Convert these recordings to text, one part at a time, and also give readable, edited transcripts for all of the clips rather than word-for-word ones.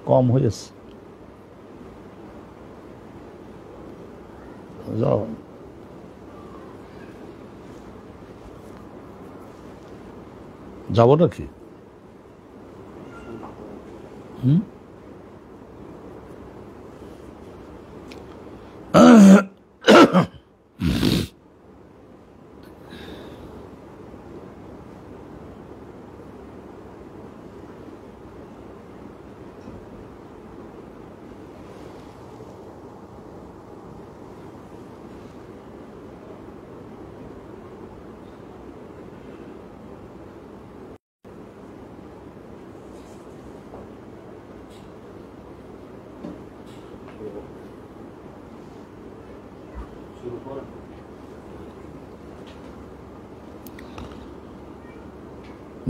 কম হয়েছে। যাও যাব নাকি?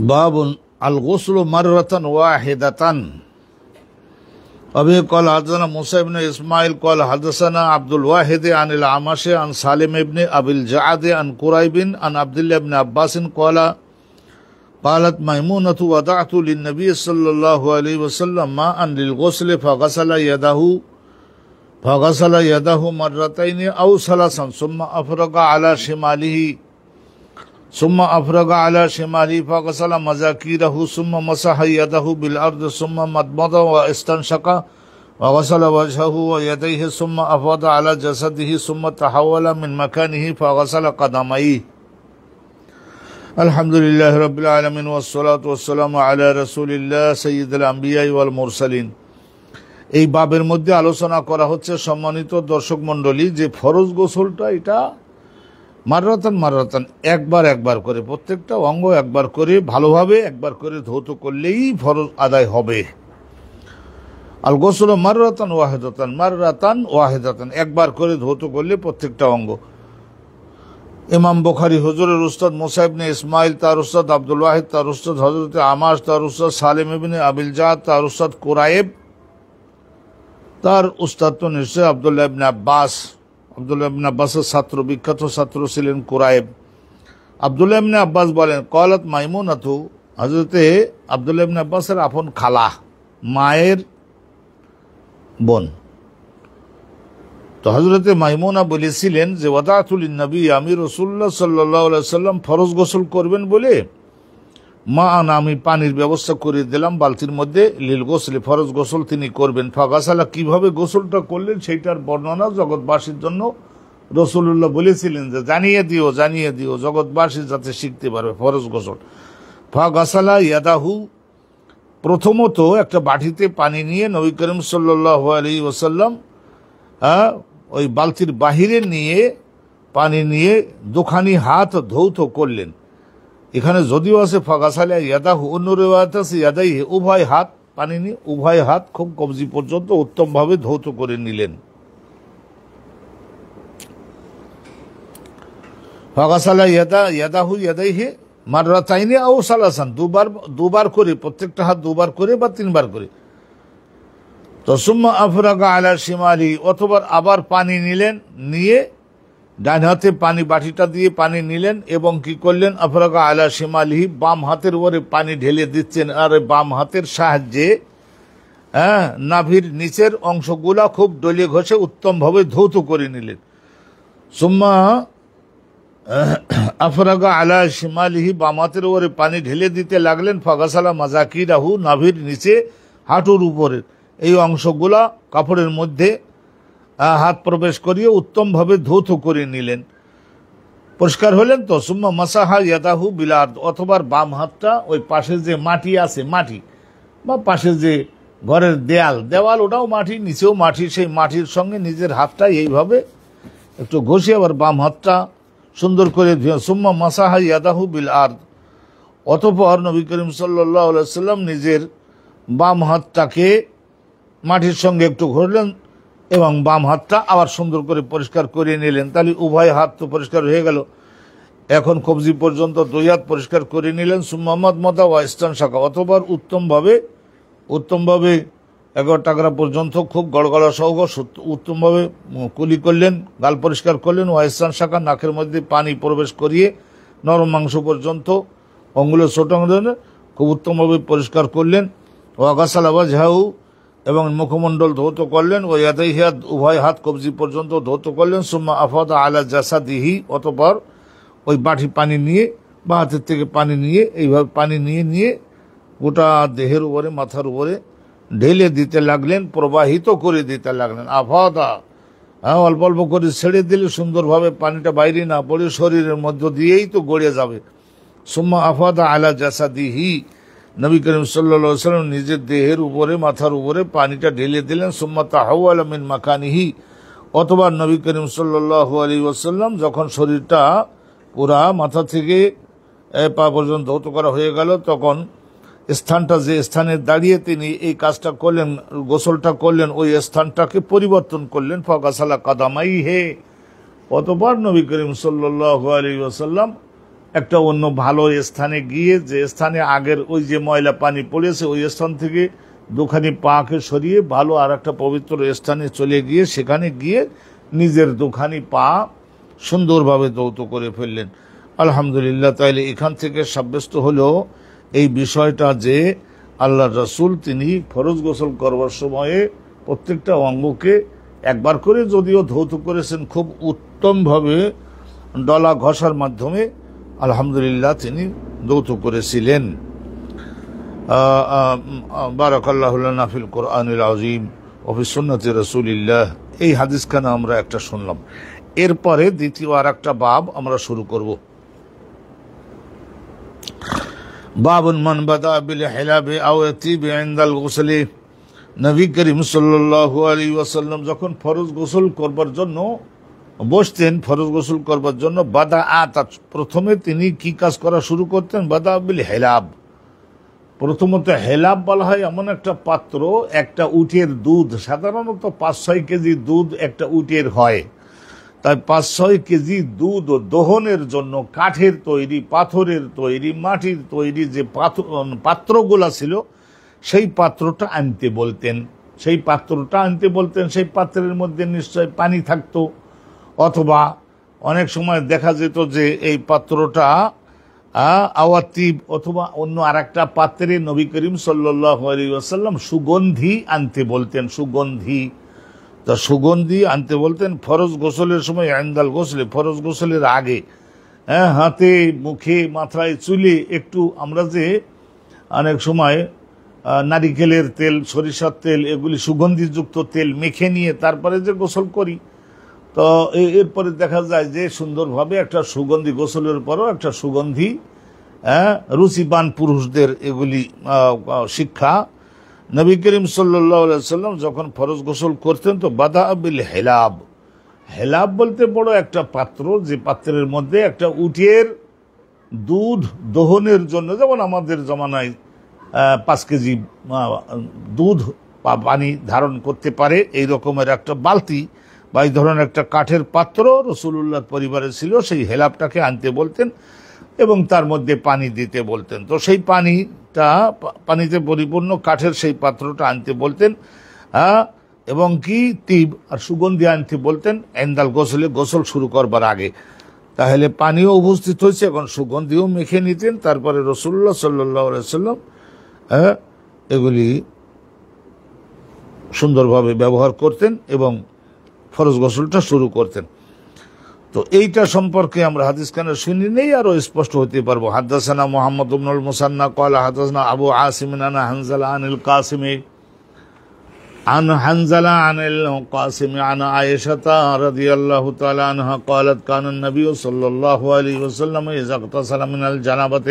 बाबुन अल गुस्लु मर्रतन वाहिदतन। अभी कल हदसना मूसा इब्न इस्माइल कल हदसना अब्दुल वाहिद अनिल आमश अन सालिम इब्न अबिल जाद अन कुरैबिन अन अब्दुल्लाह इब्न अब्बास कल قالت मैमूनतु वदअतु लिन्नबी सल्लल्लाहु अलैहि वसल्लम माअन लिलगुस्ल फगसल यदहु मर्रतैन औ सलासन सुम्मा अफरग अला शिमालिही फगसल मजाकिरहु सुम्मा मसह यदहु बिल अर्द सुम्मा मदमद व इस्तनशक वगसल वजहहु व यदैहि सुम्मा अफद अला जसदिही सुम्मा तहव्वल मिन मकानिही फगसल कदमैहि। अल्हम्दुलिल्लाहि रब्बिल आलमीन वस्सलातु वस्सलामु अला रसूलिल्लाह सय्यिदिल अंबिया ওয়াল মুরসালিন। এই বাবের মধ্যে আলোচনা করা হচ্ছে সম্মানিত দর্শক মণ্ডলী যে ফরজ গোসলটা এটা মাররাতান একবার করে প্রত্যেকটা অঙ্গ একবার করে ভালোভাবে একবার করে ধৌত করলেই ফরজ আদায় হবে। আল গোসল মাররাতান ওয়াহিদাতান একবার করে ধৌত করলে প্রত্যেকটা অঙ্গ। ইমাম বুখারী হুজুরের উস্তাদ মুসা ইবনে ইসমাইল, তার উস্তাদ আব্দুল ওয়াহিদ, তার উস্তাদ হযরত আমাশ, তার উস্তাদ সালিম ইবনে আবিল জাদ, তার উস্তাদ কুরাইব, তার উস্তাদ তো নিশ্চয় আব্দুল্লাহ ইবনে আব্বাস। আব্দুল্লাহ ইবনে আব্বাসের ছাত্র, বিখ্যাত ছাত্র ছিলেন কুরাইব। আব্দুল্লাহ ইবনে আব্বাস বলেন কলাত মাইমুনাতু, হযরতে আব্দুল্লাহ ইবনে আব্বাসের আপন খালা, মায়ের বোন। তো হযরতে মাইমুনা বলেছিলেন যে ওয়াদাতু লিন্নবী, আমি রাসূলুল্লাহ সাল্লাল্লাহু আলাইহি ওয়াসাল্লাম ফরজ গোসল করবেন বলে আমি পানির ব্যবস্থা করে দিলাম বালতির মধ্যে, লিল গোসলে ফরজ গোসল তিনি করবেন। ফাগাসালা কিভাবে গোসলটা করলেন সেইটার বর্ণনা জগৎবাসীর জন্য রাসূলুল্লাহ বলেছিলেন যে জানিয়ে দিও জগৎবাসী যাতে শিখতে পারবে ফরজ গোসল। ফাগাসালা ইয়াদাহু, প্রথমত একটা বাটিতে পানি নিয়ে নবী করিম সাল্লাল্লাহু আলাইহি ওয়াসাল্লাম ওই বালতির বাহিরে নিয়ে পানি নিয়ে দুখানি হাত ধৌত করলেন। এখানে যদিও আছে ফাগাসালা ইয়াদাহু, অন্য রিওয়ায়াত আছে ইয়াদাইহি, উভয় হাত পানি নিয়ে উভয় হাত খুব কবজি পর্যন্ত উত্তমভাবে ধৌত করে নিলেন। ফাগাসালা ইয়াদাহু ইয়াদাইহি মাররাতাইনি আও সালাসান, দুবার করে, প্রত্যেকটা হাত দুবার করে বা তিনবার করে। তো সুম্মা আফরাগা আলা শিমালি, অথবা আবার পানি নিলেন, নিয়ে ডান হাতে পানি বাটিটা দিয়ে পানি নিলেন এবং কি করলেন আফরাগা আলা শিমালিহি, বাম হাতের উপরে পানি ঢেলে দিচ্ছেন আর বাম হাতের সাহায্যে নাভির নিচের অংশগুলা খুব ডলে ঘষে উত্তমভাবে ধৌত করে নিলেন। সুম্মা আফরাগা আলা শিমালিহি, বাম হাতের উপরে পানি ঢেলে দিতে লাগলেন। ফাগাসালা মাজাকিরাহু, নাভির নিচে হাঁটুর উপরে এই অংশগুলা কাপড়ের মধ্যে হাত প্রবেশ করিয়ে উত্তমভাবে ধৌত করে নিলেন, পরিষ্কার হলেন। তো সুম্মা মাসাহা ইয়াদাহু বিল আরদ, অথবা বাম হাতটা ওই পাশে যে মাটি আছে, মাটি বা পাশে যে ঘরের দেওয়াল ওটাও মাটি, নিচেও মাটি, সেই মাটির সঙ্গে নিজের হাতটা এইভাবে একটু ঘষিয়ে আবার বাম হাতটা সুন্দর করে ধুয়ে। সুম্মা মাসাহা ইয়াদাহু বিল আরদ, অতঃপর নবী করিম সাল্লাল্লাহু আলাইহি ওয়াসাল্লাম নিজের বাম হাতটাকে মাটির সঙ্গে একটু ঘষলেন এবং বাম হাতটা আবার সুন্দর করে পরিষ্কার করে নিলেন। তাহলে উভয় হাত তো পরিষ্কার হয়ে গেল। এখন কবজি পর্যন্ত দুই হাত পরিষ্কার করে নিলেন। সুম্মা মাদমাদা ওয়া ইস্তানশাকা, অথবা উত্তমভাবে 11 টাকরা পর্যন্ত খুব গড়গড়া সহ উত্তমভাবে কুলি করলেন, গাল পরিষ্কার করলেন। ওয়া ইস্তানশাকা, নাকের মধ্যে পানি প্রবেশ করিয়ে নরম মাংস পর্যন্ত অঙ্গুলের ছোট অঙ্গুলে খুব উত্তমভাবে পরিষ্কার করলেন। ওয়া গাসালা ওয়াজহাহু, এবং মুখমণ্ডল ধৌত করলেন, ও ইয়াদাইহি উভয় হাত কবজি পর্যন্ত ধৌত করলেন। সুম্মা আফাদা আলা জাসাদিহি, অতঃপর ওই বাটি পানি নিয়ে বা হাতের থেকে পানি নিয়ে এইভাবে পানি নিয়ে নিয়ে গোটা দেহের উপরে মাথার উপরে ঢেলে দিতে লাগলেন, প্রবাহিত করে দিতে লাগলেন। আফাদা, অল্প অল্প করে ছেড়ে দিলে সুন্দরভাবে পানিটা বাইরে না পড়ে শরীরের মধ্য দিয়েই তো গড়ে যাবে। সুম্মা আফাদা আলা জাসাদিহি, নবী করিম সাল্লাল্লাহু আলাইহি ওয়াসাল্লাম নিজের দেহের উপরে মাথার উপরে পানিটা ঢেলে দিলেন। সুম্মা তাহাওয়ালা মিন মাকানিহি, অথবা নবী করিম সাল্লাল্লাহু আলাইহি ওয়াসাল্লাম যখন শরীরটা পুরা মাথা থেকে পা পর্যন্ত ধৌত করা হয়ে গেল, তখন স্থানটা যে স্থানে দাঁড়িয়ে তিনি এই কাজটা করলেন, গোসলটা করলেন, ওই স্থানটাকে পরিবর্তন করলেন। ফাগাসালা কাদামাইহি, অতঃপর নবী করিম সাল্লাল্লাহু আলাইহি ওয়াসাল্লাম একটা অন্য ভালো স্থানে গিয়ে, যে স্থানে আগের ওই যে ময়লা পানি পড়েছে ওই স্থান থেকে দুখানি পাকে সরিয়ে ভালো আর একটা পবিত্র স্থানে চলে গিয়ে সেখানে গিয়ে নিজের দুখানি পা সুন্দরভাবে ধৌত করে ফেললেন। আলহামদুলিল্লাহ। তাইলে এখান থেকে সাব্যস্ত হলো এই বিষয়টা যে আল্লাহ রসুল তিনি ফরজ গোসল করবার সময়ে প্রত্যেকটা অঙ্গকে একবার করে যদিও ধৌত করেছেন, খুব উত্তমভাবে ডলা ঘষার মাধ্যমে আলহামদুলিল্লাহ তিনি ধৌত করেছিলেন। বারাকাল্লাহু লানা ফিল কুরআনিল আযীম ওয়া ফি সুন্নতি রাসূলিল্লাহ। এই হাদিসখানা আমরা একটা শুনলাম। এরপরে দ্বিতীয় আর একটা বাব আমরা শুরু করব। বাবুন মান বাদা বিল হিলাবি আও তিবি ইনদাল গুসলি। নবী করিম সাল্লাল্লাহু আলাইহি ওয়াসাল্লাম যখন ফরজ গোসল করবার জন্য বসতেন, ফরজ গোসল করবার জন্য বাদা প্রথমে তিনি কি কাজ করা শুরু করতেন? বাদা বিল হেলাব। প্রথমত হেলাব বলা হয় এমন একটা পাত্র, একটা উটের দুধ, সাধারণত 5-6 কেজি দুধ একটা উটের হয়, তাই 5-6 কেজি দুধ দহনের জন্য কাঠের তৈরি, পাথরের তৈরি, মাটির তৈরি যে পাত্রগুলা ছিল সেই পাত্রটা আনতে বলতেন। সেই পাত্রের মধ্যে নিশ্চয় পানি থাকতো, অথবা অনেক সময় দেখা যেত যে এই পাত্রটা আওয়াতিব অথবা অন্য আর একটা পাত্রে নবী করিম সাল্লাল্লাহু আলাইহি ওয়াসাল্লাম সুগন্ধি আনতে বলতেন। সুগন্ধি আনতে বলতেন ফরজ গোসলের সময়, ইনদাল গোসলে, ফরজ গোসলের আগে। হাতে, মুখে, মাথায়, চুলে একটু আমরা যে অনেক সময় নারিকেলের তেল, সরিষার তেল, এগুলি সুগন্ধিযুক্ত তেল মেখে নিয়ে তারপরে যে গোসল করি, তো এরপরে দেখা যায় যে সুন্দরভাবে একটা সুগন্ধি, গোসলের পরও একটা সুগন্ধি, রুচিবান পুরুষদের এগুলি শিক্ষা। নবী করিম সাল্লাল্লাহু আলাইহি ওয়াসাল্লাম যখন ফরজ গোসল করতেন তো বাদা বিল হেলাব। হেলাব বলতে বড় একটা পাত্র, যে পাত্রের মধ্যে একটা উটের দুধ দহনের জন্য, যেমন আমাদের জমানায় 5 কেজি দুধ পানি ধারণ করতে পারে এই রকমের একটা বালতি বা এই ধরনের একটা কাঠের পাত্র রাসূলুল্লাহর পরিবারে ছিল। সেই হেলাবটাকে আনতে বলতেন এবং তার মধ্যে পানি দিতে বলতেন। তো সেই পানিতে পরিপূর্ণ কাঠের সেই পাত্রটা আনতে বলতেন, এবং কি তিব আর সুগন্ধি আনতে বলতেন ইনদাল গোসলে, গোসল শুরু করবার আগে। তাহলে পানিও উপস্থিত হয়েছে, এখন সুগন্ধিও মেখে নিতেন। তারপরে রাসূলুল্লাহ সাল্লাল্লাহু আলাইহি ওয়াসাল্লাম এগুলি সুন্দরভাবে ব্যবহার করতেন এবং ফরজ গোসলটা শুরু করতেন। তো এইটা সম্পর্কে আমরা হাদিসখানা শুনি নেই, আরো স্পষ্ট হতে পারবো। হাদাসানা মুহাম্মদ ইবনুল মুসান্না ক্বালা হাদাসনা আবু আসিম আন হানজালা আনিল কাসিমি عن حنزلة عن القاسم عن عائشة رضي الله تعالى عنها قالت كان النبي صلى الله عليه وسلم إذا اغتسل من الجنابة।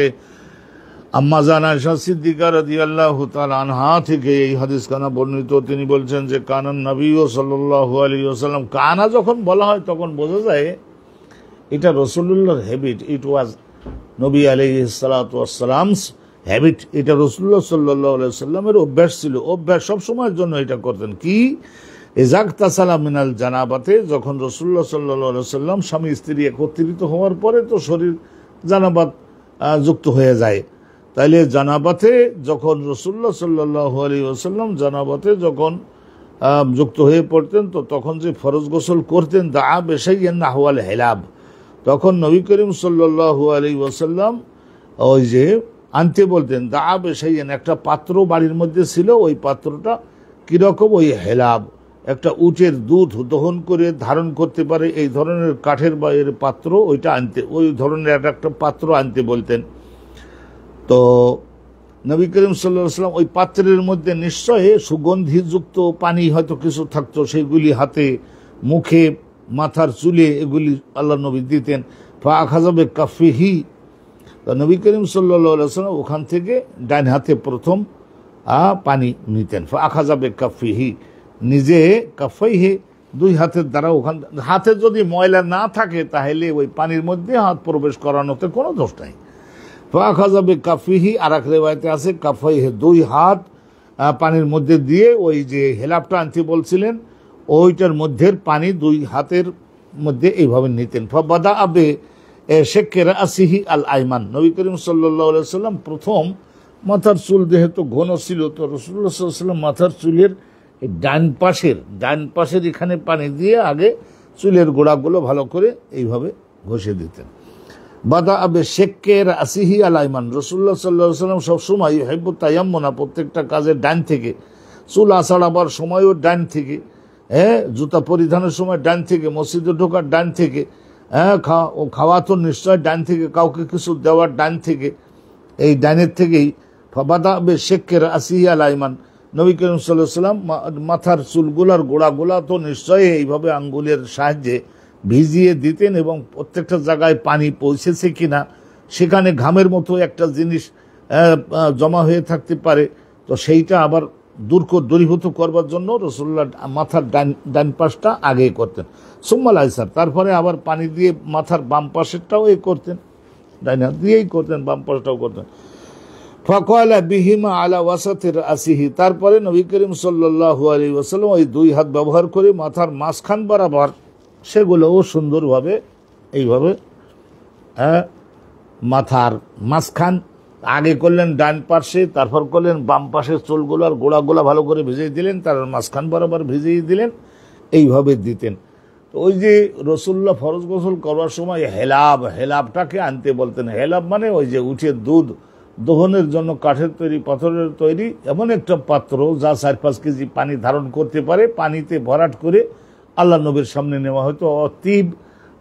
আম্মা জান আয়েশা সিদ্দিকা রাদিয়াল্লাহু তাআলা আনহা থেকে এই হাদিস খানা বর্ণিত, তিনি বলছেন যে কানান নবী সাল্লাল্লাহু আলাইহি ওয়াসাল্লাম, কানা যখন বলা হয় তখন বোঝা যায় এটা রাসূলুল্লাহর হ্যাবিট, ইট ওয়াজ নবী আলাইহিস সালাতু ওয়াস সালামস হ্যাবিট, এটা রাসূলুল্লাহ সাল্লাল্লাহু আলাইহি ওয়াসাল্লামের অভ্যাস ছিল, অভ্যাস সব সময়ের জন্য এটা করতেন। কি ইজাগতাসালা মিনাল জানাবাতে, যখন রাসূলুল্লাহ সাল্লাল্লাহু আলাইহি ওয়াসাল্লাম স্বামী স্ত্রী একত্রিত হওয়ার পরে তো শরীর জানাবাত যুক্ত হয়ে যায়, তাইলে জানাবাতে যখন রাসূলুল্লাহ সাল্লাল্লাহু আলাইহি ওয়াসাল্লাম জানাবাতে যখন যুক্ত হয়ে পড়তেন, তো তখন যে ফরজ গোসল করতেন দা বেশাইয়ান নাহওয়াল হেলাব, তখন নবী করিম সাল্লাল্লাহু আলাইহি ওয়াসাল্লাম ওই যে আনতে বলতেন দা বেশাইয়ান, একটা পাত্র বাড়ির মধ্যে ছিল, ওই পাত্রটা কিরকম? ওই হেলাব, একটা উটের দুধ দহন করে ধারণ করতে পারে এই ধরনের কাঠের বা এর পাত্র, ওইটা আনতে, ওই ধরনের একটা পাত্র আনতে বলতেন। তো নবী করিম সাল্লাল্লাহু আলাইহি ওয়াসাল্লাম ওই পাত্রের মধ্যে নিশ্চয়ই সুগন্ধিযুক্ত পানি হয়তো কিছু থাকতো, সেগুলি হাতে, মুখে, মাথার চুলে এগুলি আল্লাহ নবী দিতেন। ফা আখাযাবে কাফিহি, তো নবী করিম সাল্লাল্লাহু আলাইহি ওয়াসাল্লাম ওখান থেকে ডান হাতে প্রথম পানি নিতেন। ফা আখাযাবে কাফিহি, নিজে কাফাইহে, দুই হাতের দ্বারা ওখান, হাতে যদি ময়লা না থাকে তাহলে ওই পানির মধ্যে হাত প্রবেশ করানোতে কোনো দোষ নাই। ফাখাযাবে কাফিহি, আর এক রিওয়ায়াতে আছে কাফাইহে, দুই হাত পানির মধ্যে দিয়ে ওই যে হেলাপটা আনতে বলছিলেন ওইটার মধ্যের পানি দুই হাতের মধ্যে এইভাবে নিতেন। ফাবাদা আবে শেক্কের আসিহি আল আইমান, নবী করিম সাল্লাল্লাহু আলাইহি ওয়াসাল্লাম প্রথম মাথার চুল যেহেতু ঘন ছিল, তো রাসূলুল্লাহ সাল্লাল্লাহু আলাইহি ওয়াসাল্লাম মাথার চুলের এই ডান পাশের এখানে পানি দিয়ে আগে চুলের গোড়াগুলো ভালো করে এইভাবে ঘষে দিতেন। বাদা আবে শেক্কের আসিহি আল আইমান, রাসূলুল্লাহ সাল্লাল্লাহু আলাইহি ওয়াসাল্লাম সবসময় ইউহিব্বুত তায়াম্মুনা, প্রত্যেকটা কাজের ডান থেকে, চুল আছাড়াবার সময়ও ডান থেকে, জুতা পরিধানের সময় ডান থেকে, মসজিদে ঢোকার ডান থেকে, খাওয়া তো নিশ্চয় ডান থেকে, কাউকে কিছু দেওয়ার ডান থেকে, এই ডানের থেকেই। বাদা আবে শেক্কের আসিহি আল আইমান, নবী করিম সাল্লাল্লাহু আলাইহি ওয়াসাল্লাম মাথার চুলগুলার গোড়াগুলা তো নিশ্চয়ই এইভাবে আঙ্গুলের সাহায্যে ভিজিয়ে দিতেন, এবং প্রত্যেকটা জায়গায় পানি পৌঁছেছে কিনা, সেখানে ঘামের মতো একটা জিনিস জমা হয়ে থাকতে পারে, তো সেইটা আবার দূরীভূত করবার জন্য রাসূলুল্লাহ মাথার ডান পাশটা আগে করতেন। সুম্মাল আইসার, তারপরে আবার পানি দিয়ে মাথার বাম পাশেরটাও করতেন, ডান হাত দিয়েই করতেন, বাম পাশটাও করতেন। ফাকালা বিহিমা আলা ওয়াসাতির আসিহি, তারপরে নবী করিম সাল্লাল্লাহু আলাইহি ওয়াসাল্লাম ওই দুই হাত ব্যবহার করে মাথার মাঝখান বরাবর সেগুলোও সুন্দরভাবে এইভাবে মাথার মাঝখান আগে করলেন ডান পাশে, তারপর করলেন বাম পাশের চুলগুলো আর গোড়াগুলা ভালো করে ভিজিয়ে দিলেন, তার মাঝখান বরাবর ভিজিয়ে দিলেন, এইভাবে দিতেন। তো ওই যে রাসূলুল্লাহ ফরজ গোসল করার সময় হেলাবটাকে আনতে বলতেন। হেলাব মানে ওই যে উটের দুধ দহনের জন্য কাঠের তৈরি, পাথরের তৈরি এমন একটা পাত্র যা 4-5 কেজি পানি ধারণ করতে পারে, পানিতে ভরাট করে আল্লাহ নবীর সামনে নেওয়া হতো। অতীব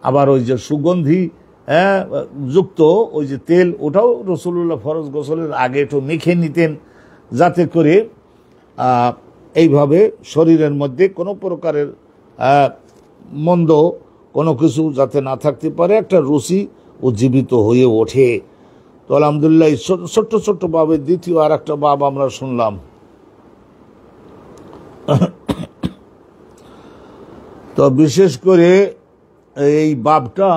আবার ওই যে সুগন্ধি যুক্ত ওই যে তেল, ওটাও রাসূলুল্লাহ ফরজ গোসলের আগে একটু মেখে নিতেন, যাতে করে এইভাবে শরীরের মধ্যে কোনো প্রকারের মন্দ কোনো কিছু যাতে না থাকতে পারে, একটা রুচি উজ্জীবিত হয়ে ওঠে। তো আলহামদুলিল্লাহ ছোট্ট ছোট্ট বাবের দ্বিতীয় আর একটা বাব আমরা শুনলাম। তো বিশেষ করে এই বাবটা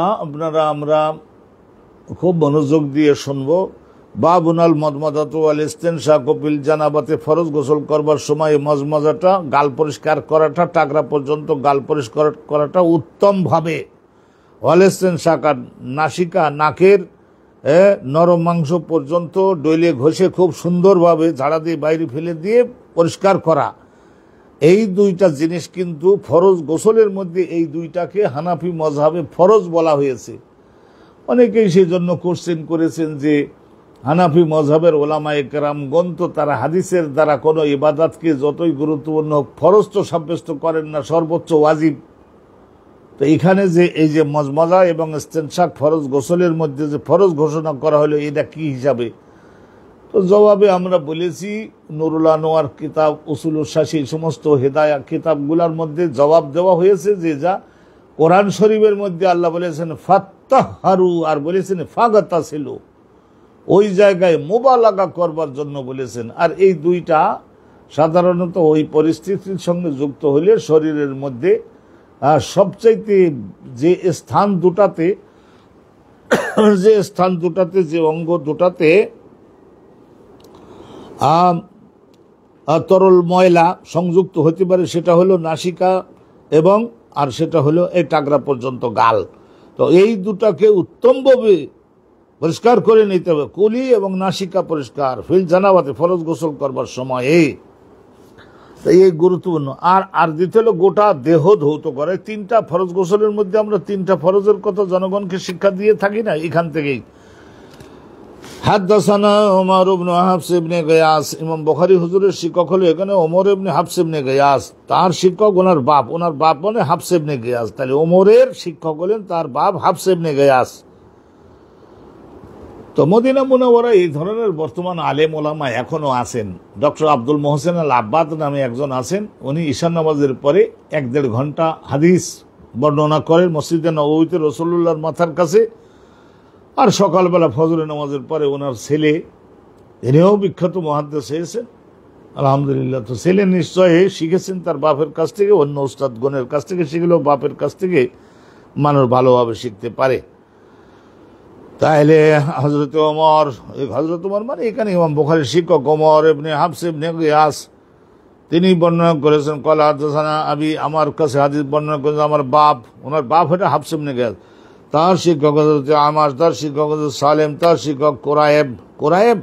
আমরা খুব মনোযোগ দিয়ে শুনবো। বাবুনাল মদমাদাতু ওয়াল ইস্তিনশাক বিল জানাবাতে, ফরজ গোসল করবার সময় মজমাজাটা, গাল পরিষ্কার করাটা, টাকরা পর্যন্ত গাল পরিষ্কার করাটা উত্তমভাবে, ওয়াল ইস্তিনশাক, নাসিকা নাকের নরম মাংস পর্যন্ত ডইলে ঘষে খুব সুন্দরভাবে ঝাড়া দিয়ে বাইরে ফেলে দিয়ে পরিষ্কার করা, এই দুইটা জিনিস কিন্তু ফরজ গোসলের মধ্যে, এই দুইটাকে হানাফি মযহাবে ফরজ বলা হয়েছে। অনেকেই সেই জন্য কোশ্চেন করেছেন যে হানাফি মযহাবের ওলামায়ে কেরামগণ তো তারা হাদিসের দ্বারা কোনো ইবাদতকে যতই গুরুত্বপূর্ণ ফরজ তো সাব্যস্ত করেন না, সর্বোচ্চ ওয়াজিব। তো এখানে যে এই যে মজমজা এবং ইস্তিনশাক ফরজ গোসলের মধ্যে যে ফরজ ঘোষণা করা হলো, এটা কি হিসাবে? তো জবাবে আমরা বলেছি, নুরুল আনোয়ার কিতাব, উসুলুল শাসি, সমস্ত হেদায়া কিতাবগুলোর মধ্যে জবাব দেওয়া হয়েছে যে যা কোরআন শরীফের মধ্যে আল্লাহ বলেছেন ফাত্তাহারু, আর বলেছেন ফাগাতাসিলু, ওই জায়গায় মুবালাগা করবার জন্য বলেছেন। আর এই দুইটা সাধারণত ওই পরিস্থিতির সঙ্গে যুক্ত হলে শরীরের মধ্যে সবচাইতে যে স্থান দুটাতে, যে অঙ্গ দুটাতে তরল ময়লা সংযুক্ত হতে পারে, সেটা হলো নাসিকা এবং আর সেটা হলো এই টাকরা পর্যন্ত গাল। তো এই দুটাকে উত্তমভাবে পরিষ্কার করে নিতে হবে, কুলি এবং নাসিকা পরিষ্কার, ফিল জানাবাতে, ফরজ গোসল করবার সময়ে। এই গুরুত্বপূর্ণ। আর দ্বিতীয় হলো গোটা দেহ ধৌত করে। 3টা ফরজ গোসলের মধ্যে আমরা 3টা ফরজের কথা জনগণকে শিক্ষা দিয়ে থাকি না, এখান থেকেই হাদদাসানা ওমর ইবনে হাফস ইবনে গিয়াস, ইমাম বুখারী হুজুরের শিক্ষক হলো এখানে ওমর ইবনে হাফস ইবনে গিয়াস, তার শিক্ষক ওনার বাপ মানে হাফস ইবনে গিয়াস, তাহলে ওমরের শিক্ষক হলেন তার বাপ হাফস ইবনে গিয়াস। তো মদিনা মুনাওয়ারা এই ধরনের বর্তমান আলেম ওলামা এখনো আছেন। ডক্টর আব্দুল মোহসেন আল আব্বাদ নামে একজন আছেন, উনি ঈশা নামাজের পরে 1-1.5 ঘন্টা হাদিস বর্ণনা করেন মসজিদে নববীতে রাসূলুল্লাহর মাথার কাছে। আর সকালবেলা ফজরের নামাজের পরে ওনার ছেলে, এনেও বিখ্যাত মুহাদ্দিস হয়েছেন আলহামদুলিল্লাহ। তো ছেলে নিশ্চয়ই শিখেছেন তার বাপের কাছ থেকে, অন্য উস্তাদগণের কাছ থেকে শিখলেও বাপের কাছ থেকে মানুষ ভালোভাবে শিখতে পারে। তাহলে হযরত ওমর মানে এখানে ইমাম বুখারীর শিক্ষক ওমর ইবনে হাফস ইবনে গিয়াস, তিনি বর্ণনা করেছেন ক্বালা হাদাসানা আবি, আমার কাছে হাদিস বর্ণনা করেছেন আমার বাপ, ওনার বাপ এটা হাফস ইবনে গিয়াস, তার শিক্ষক হযরত আমাশ, তার শিক্ষক হযরত সালেম, তার শিক্ষক কোরায়েব,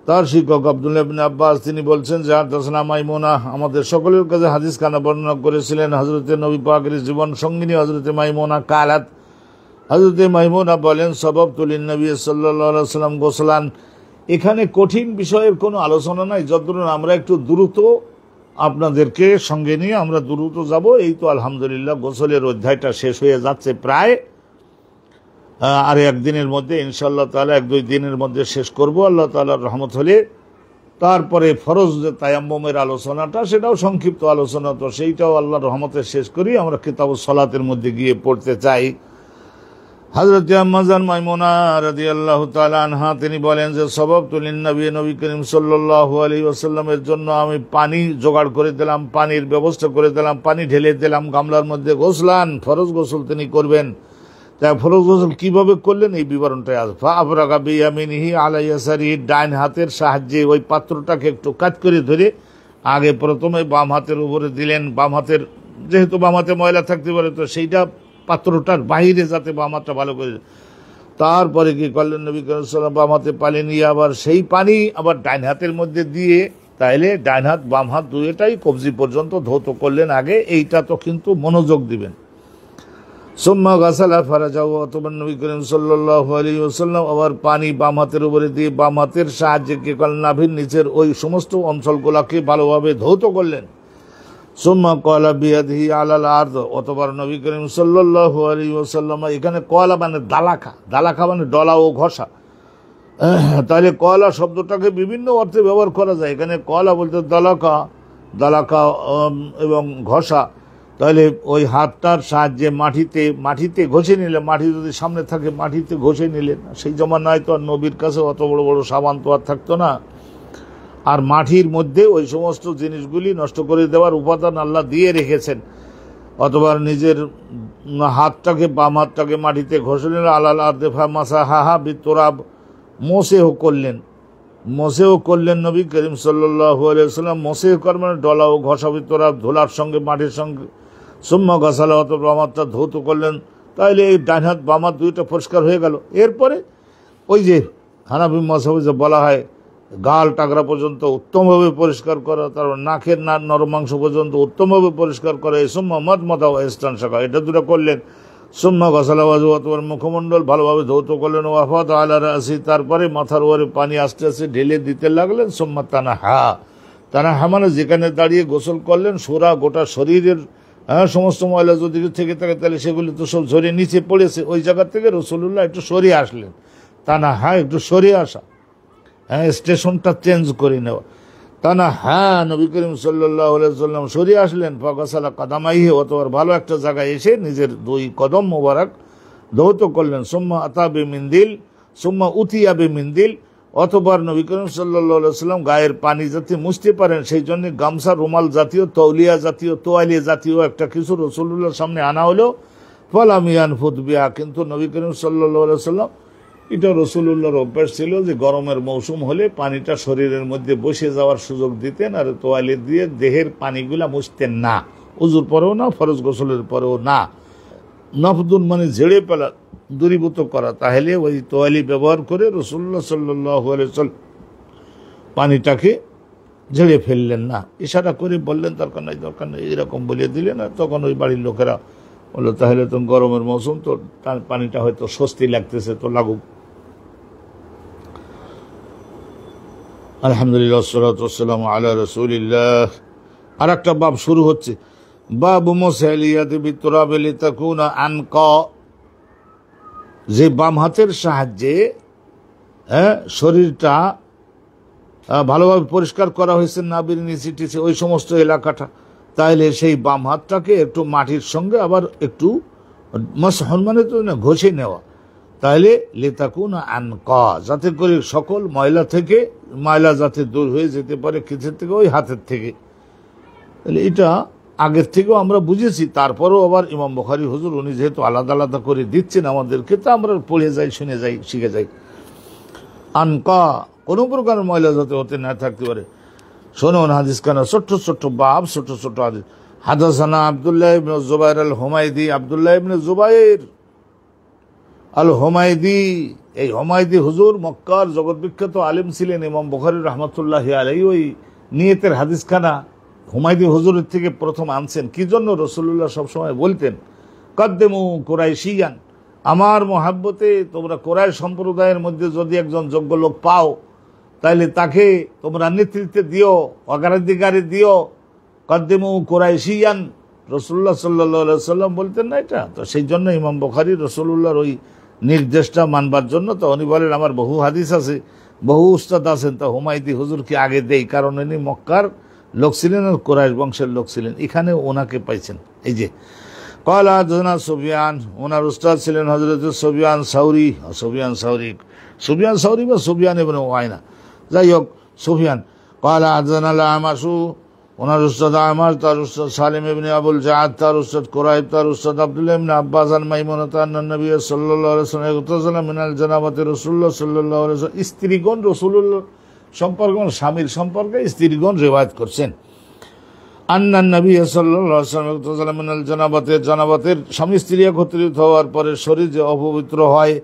তার শিক্ষক আব্দুল্লাহ ইবনে আব্বাস। তিনি বলছেন যে হাদাসানা মাইমুনা, আমাদের সকলের কাছে হাদিস খানা বর্ণনা করেছিলেন হযরত নবী পাকের জীবন সঙ্গিনী হযরত মাইমুনা কালাত, হযরত মাইমুনা বলেন সবাবতু লিন-নবী সাল্লাল্লাহু আলাইহি ওয়াসাল্লাম গোসলান। এখানে কঠিন বিষয়ের কোনো আলোচনা নাই, যতদূর আমরা একটু দ্রুত আপনাদেরকে সঙ্গে নিয়ে আমরা দ্রুত যাব। এই তো আলহামদুলিল্লাহ গোসলের অধ্যায়টা শেষ হয়ে যাচ্ছে প্রায়, আর একদিনের মধ্যে ইনশাআল্লাহ তাআলা 1-2 দিনের মধ্যে শেষ করব আল্লাহ তাআলার রহমত হলে। তারপরে ফরজ যে তায়াম্মুমের আলোচনাটা, সেটাও সংক্ষিপ্ত আলোচনা, তো সেইটাও আল্লাহর রহমতে শেষ করি। আমরা কিতাবুস সালাতের মধ্যে গিয়ে পড়তে চাই। হযরত আম্মাজান মাইমুনা রাদিয়াল্লাহু তাআলা আনহা তিনি বলেন যে সবাবতু লিন-নবী, নবী করিম সাল্লাল্লাহু আলাইহি ওয়াসাল্লামের জন্য আমি পানি জোগাড় করে দিলাম, পানির ব্যবস্থা করে দিলাম, পানি ঢেলে দিলাম গামলার মধ্যে। গোসলান, ফরজ গোসল তিনি করবেন। তাই ফরজ গোসল কিভাবে করলেন এই বিবরণটাই আসবে। ফাআফরাগা বিয়ামিনিহি আলা ইয়াসারিহি, ডাইন হাতের সাহায্যে ওই পাত্রটাকে একটু কাট করে ধরে আগে প্রথমে বাম হাতের উপরে দিলেন। বাম হাতের, যেহেতু বাম হাতে ময়লা থাকতে পারে, তো সেইটা পাত্রটার বাইরে যাতে বাম হাতটা ভালো করে, তারপরে কি করলেন নবী করিম সাল্লাল্লাহু আলাইহি ওয়াসাল্লাম বাম হাতে পানি নিয়ে আবার সেই পানি আবার ডাইন হাতের মধ্যে দিয়ে, তাইলে ডাইন হাত বাম হাত দুইটাই কবজি পর্যন্ত ধৌত করলেন আগে। এইটা তো কিন্তু মনোযোগ দিবেন। সুম্মা গাসালা ফারাজাহু, অতঃপর নবী করিম সাল্লাল্লাহু আলাইহি ওয়াসাল্লাম আবার পানি বাম হাতের উপরে দিয়ে বাম হাতের সাহায্যে কি করলেন নাভির নিচের ওই সমস্ত অঞ্চলগুলোকে ভালোভাবে ধৌত করলেন। সুম্মা ক্বালা বিয়াদিহি আলাল আরদ, অতঃপর নবী করিম সাল্লাল্লাহু আলাইহি ওয়াসাল্লাম, এখানে ক্বালা মানে দালাকা মানে ডলা ও ঘষা। তাহলে ক্বালা শব্দটাকে বিভিন্ন অর্থে ব্যবহার করা যায়। এখানে ক্বালা বলতে দালাকা এবং ঘষা। তাহলে ওই হাতটার সাহায্যে মাটিতে ঘষে নিলে, মাটি যদি সামনে থাকে মাটিতে ঘষে নিলেন। সেই জমানায় তো আর নবীর কাছে অত বড় বড় সাবান তো আর থাকতো না। আর মাটির মধ্যে ওই সমস্ত জিনিসগুলি নষ্ট করে দেওয়ার উপাদান আল্লাহ দিয়ে রেখেছেন। অথবা নিজের হাতটাকে, বাম হাতটাকে মাটিতে ঘষে নিলেন। আলাল আরদে ফামাসাহাহা বিতুরাব, মোসেও করলেন নবী করিম সাল্লাল্লাহু আলাইহি ওয়াসাল্লাম। মোসেহ করবেন ডলা ও ঘষা বিতুরাব, ধুলার সঙ্গে মাটির সঙ্গে। সুম্মা গাসালা, অথবা বাম হাতটা ধৌত করলেন। তাইলে এই ডান হাত বাম হাত দুইটা পরিষ্কার হয়ে গেল। এরপরে ওই যে হানাফি মাযহাবে যে বলা হয় গাল টাকরা পর্যন্ত উত্তমভাবে পরিষ্কার করা, তারপর নাকের নরম মাংস পর্যন্ত উত্তমভাবে পরিষ্কার করা। এই সুম্মা মাদমাদা ওয়া ইস্তানশাকা, এটা দুটো করলেন। সুম্মা গাসালা ওয়াজহু, অতঃপর মুখমণ্ডল ভালোভাবে ধৌত করলেন। ওয়াফাদা আলা রাসি, তারপরে মাথার উপরে পানি আস্তে আস্তে ঢেলে দিতে লাগলেন। সুম্মা তানাহা মানে যেখানে দাঁড়িয়ে গোসল করলেন, সোরা গোটা শরীরের সমস্ত ময়লা যদি থেকে থাকে তাহলে সেগুলি তো সব ঝরে নিচে পড়েছে, ওই জায়গা থেকে রাসূলুল্লাহ একটু সরিয়ে আসলেন। তানাহা একটু সরিয়ে আসা, স্টেশনটা চেঞ্জ করে নেওয়া। নবী করিম সাল্লাল্লাহু আলাইহি ওয়াসাল্লাম সরিয়ে আসলেন। ফাগাসালা কাদামাইহি, অতঃপর ভালো একটা জায়গায় এসে নিজের 2 কদম মোবারক ধৌত করলেন। সুম্মা উতিয়া বিমিন্দিল, অতঃপর নবী করিম সাল্লাল্লাহু আলাইহি ওয়াসাল্লাম গায়ের পানি যাতে মুছতে পারেন সেই জন্য গামছা, রুমাল জাতীয়, তৌলিয়া জাতীয়, তোয়ালিয়া জাতীয় একটা কিছু রাসূলুল্লাহর সামনে আনা হলো। ফালাম ইয়ানফুদ বিহা, কিন্তু নবী করিম সাল্লাল্লাহু আলাইহি ওয়াসাল্লাম, এটা রাসূলুল্লাহর অভ্যাস ছিল যে গরমের মৌসুম হলে পানিটা শরীরের মধ্যে বসে যাওয়ার সুযোগ দিতেন, আর তোয়ালি দিয়ে দেহের পানিগুলা মুছতেন না। উজুর পরেও না, ফরজ গোসলের পরেও না। নফদুন মানে ঝেড়ে ফেলা, দূরীভূত করা। তাহলে ওই তোয়ালি ব্যবহার করে রাসূলুল্লাহ সাল্লাল্লাহু আলাইহি ওয়াসাল্লাম পানিটাকে ঝেড়ে ফেললেন না। ইশারা করে বললেন দরকার নাই এরকম বলিয়ে দিলেন। আর তখন ওই বাড়ির লোকেরা বললো তাহলে তো গরমের মৌসুম, তো পানিটা হয়তো স্বস্তি লাগতেছে, তো লাগুক। আলহামদুলিল্লাহ সাল্লাতু ওয়াসসালামু আলা রাসূলিল্লাহ। আর একটা বাব শুরু হচ্ছে, বাবু মুসাইলিয়াতি বিতুরাবি লিতাকুনা আনকা, যে বাম হাতের সাহায্যে শরীরটা ভালোভাবে পরিষ্কার করা হয়েছে, নাবির নিচে টিচে ওই সমস্ত এলাকাটা, তাইলে সেই বাম হাতটাকে একটু মাটির সঙ্গে আবার একটু মাসহন মানে তো না ঘষে নেওয়া, তাইলে লিতাকুনা আনকা, যাতে করে সকল ময়লা যাতে দূর হয়ে যেতে পারে কিসের থেকে, ওই হাতের থেকে। তাহলে এটা আগের থেকেও আমরা বুঝেছি, তারপরেও আবার ইমাম বুখারী হুজুর উনি যেহেতু আলাদা আলাদা করে দিচ্ছেন আমাদেরকে, তা আমরা পড়ে যাই, শুনে যাই, শিখে যাই। আনকা, কোনো প্রকার ময়লা যাতে হতে না থাকতে পারে। শোনুন হাদিস খানা, ছোট্ট ছোট্ট বাব, ছোট্ট ছোট্ট হাদিস। হাদাসানা আব্দুল্লাহ ইবনে জুবাইর আল হুমায়দি, আব্দুল্লাহ ইবনে জুবাইর আল হুমায়দি, এই হুমায়দি হুজুর মক্কার জগৎ বিখ্যাত আলেম ছিলেন। ইমাম বুখারী রাহমাতুল্লাহি আলাইহি ওই নিয়তের হাদিসখানা হুমায়দি হুজুরের থেকে প্রথম আনছেন। কি জন্য? রাসূলুল্লাহ সবসময় বলতেন, কদ্দেমু কুরাইশিয়ান, আমার মহাব্বতে তোমরা কুরাইশ সম্প্রদায়ের মধ্যে যদি একজন যোগ্য লোক পাও, তাইলে তাকে তোমরা নেতৃত্বে দিও, অগ্রাধিকারে দিও। কদ্দেমু কুরাইশিয়ান, রাসূলুল্লাহ সাল্লাল্লাহু আলাইহি ওয়াসাল্লাম বলতেন না এটা? তো সেই জন্য ইমাম বুখারী রাসূলুল্লাহর ওই নির্দেশটা মানবার জন্য, তো উনি বলেন আমার বহু হাদিস আছে, বহু উস্তাদ আছেন, তা হুমায়দি হুজুরকে আগে দেই, কারণ উনি মক্কার লোক ছিলেন আর কুরাইশ বংশের লোক ছিলেন, এখানে ওনাকে পাইছেন। এই যে ক্বালা হাদাসানা সুফিয়ান, ওনার উস্তাদ ছিলেন হযরত সুফিয়ান সাউরি বা সুফিয়ান ইবনে উয়াইনা, যাই হোক সুফিয়ান। ক্বালা হাদাসানা আল আমাশু, ওনার উস্তাদ আমাশ, তার উস্তাদ সালিম ইবনে আবুল জাআদ, তার উস্তাদ কুরাইব, তার উস্তাদ আব্দুল্লাহ ইবনে আব্বাস আন মাইমুনাতা আন্না নবী সাল্লাল্লাহু আলাইহি ওয়াসাল্লাম ইগতাসালা মিনাল জানাবাতি, রাসূলুল্লাহ সাল্লাল্লাহু আলাইহি ওয়াসাল্লাম স্ত্রীগণ রাসূলুল্লাহ সম্পর্কে, স্বামীর সম্পর্কে স্ত্রীগণ রিওয়ায়াত করছেন। আন্না নবী সাল্লাল্লাহু আলাইহি ওয়াসাল্লাম ইগতাসালা মিনাল জানাবাতি, জানাবাতের স্বামী স্ত্রী একত্রিত হওয়ার পরে শরীর যে অপবিত্র হয়,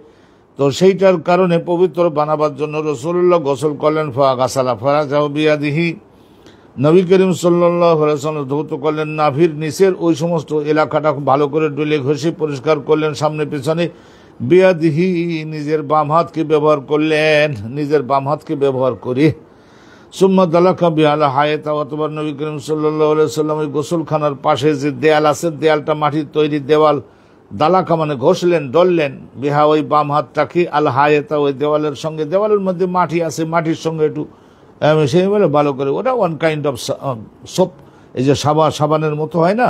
তো সেইটার কারণে পবিত্র বানাবার জন্য রাসূলুল্লাহ গোসল করলেন। ফাগাসালা ফারাজাহু বিয়াদিহি, নবী করিম সাল্লাল্লাহু আলাইহি ওয়াসাল্লাম ধৌত করলেন নাভির নিচের ওই সমস্ত এলাকাটা ভালো করে ডলে ঘষে পরিষ্কার করলেন, সামনে পেছনে। বিয়াদিহি, নিজের বাম হাতকে ব্যবহার করলেন, নিজের বাম হাতকে ব্যবহার করে। সুম্মা দালাকা বিআলা হায়াতা, অতঃপর নবী করিম সাল্লাল্লাহু আলাইহি ওয়াসাল্লাম ওই গোসলখানার পাশে যে দেয়াল আছে, দেয়ালটা মাটির তৈরি দেওয়াল, দালাকা মানে ঘষলেন, ডললেন, বিহা ওই বাম হাতটাকে, আল হায়াতা ওই দেওয়ালের সঙ্গে, দেওয়ালের মধ্যে মাটি আছে, মাটির সঙ্গে একটু সেই বলে ভালো করে, ওটা ওয়ান কাইন্ড অফ সোপ, এই যে সাবানের মতো হয় না,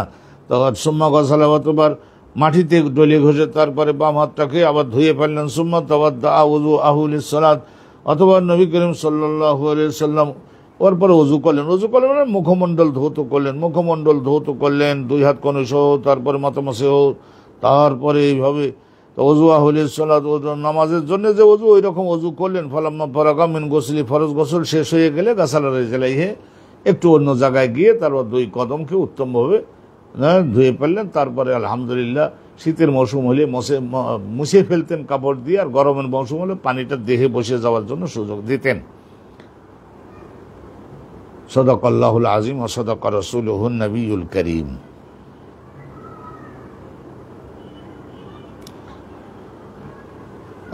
তখন সুম্মা গসালা, অতবার মাটিতে ডলিয়ে ঘষে তারপরে বাম হাতটাকে আবার ধুয়ে ফেললেন। সুম্মা তাওয়াদ্দা উযু আহুলিস সালাত, অথবা নবী করিম সাল্লাল্লাহু আলাইহি ওয়াসাল্লাম ওর পরে উযু করলেন মানে মুখমণ্ডল ধৌত করলেন, দুই হাত কোণে সহ, তারপরে মাথা সহ, তারপরে এইভাবে উযু আহুলিস সালাত, নামাজের জন্য যে উযু, ওই রকম উযু করলেন। ফালাম্মা ফারাগা মিন গোসলি, ফরজ গোসল শেষ হয়ে গেলে গাসালা রিজলাইহি, একটু অন্য জায়গায় গিয়ে তারপর দুই কদমকে উত্তমভাবে ধুয়ে ফেললেন। তারপরে আলহামদুলিল্লাহ শীতের মৌসুম হলে মুছে ফেলতেন কাপড় দিয়ে, আর গরমের মৌসুম হলে পানিটা দেহে বসে যাওয়ার জন্য সুযোগ দিতেন। সাদাকাল্লাহুল আযীম ওয়া সাদাকা রাসূলুহুন নবিয়্যুল কারীম।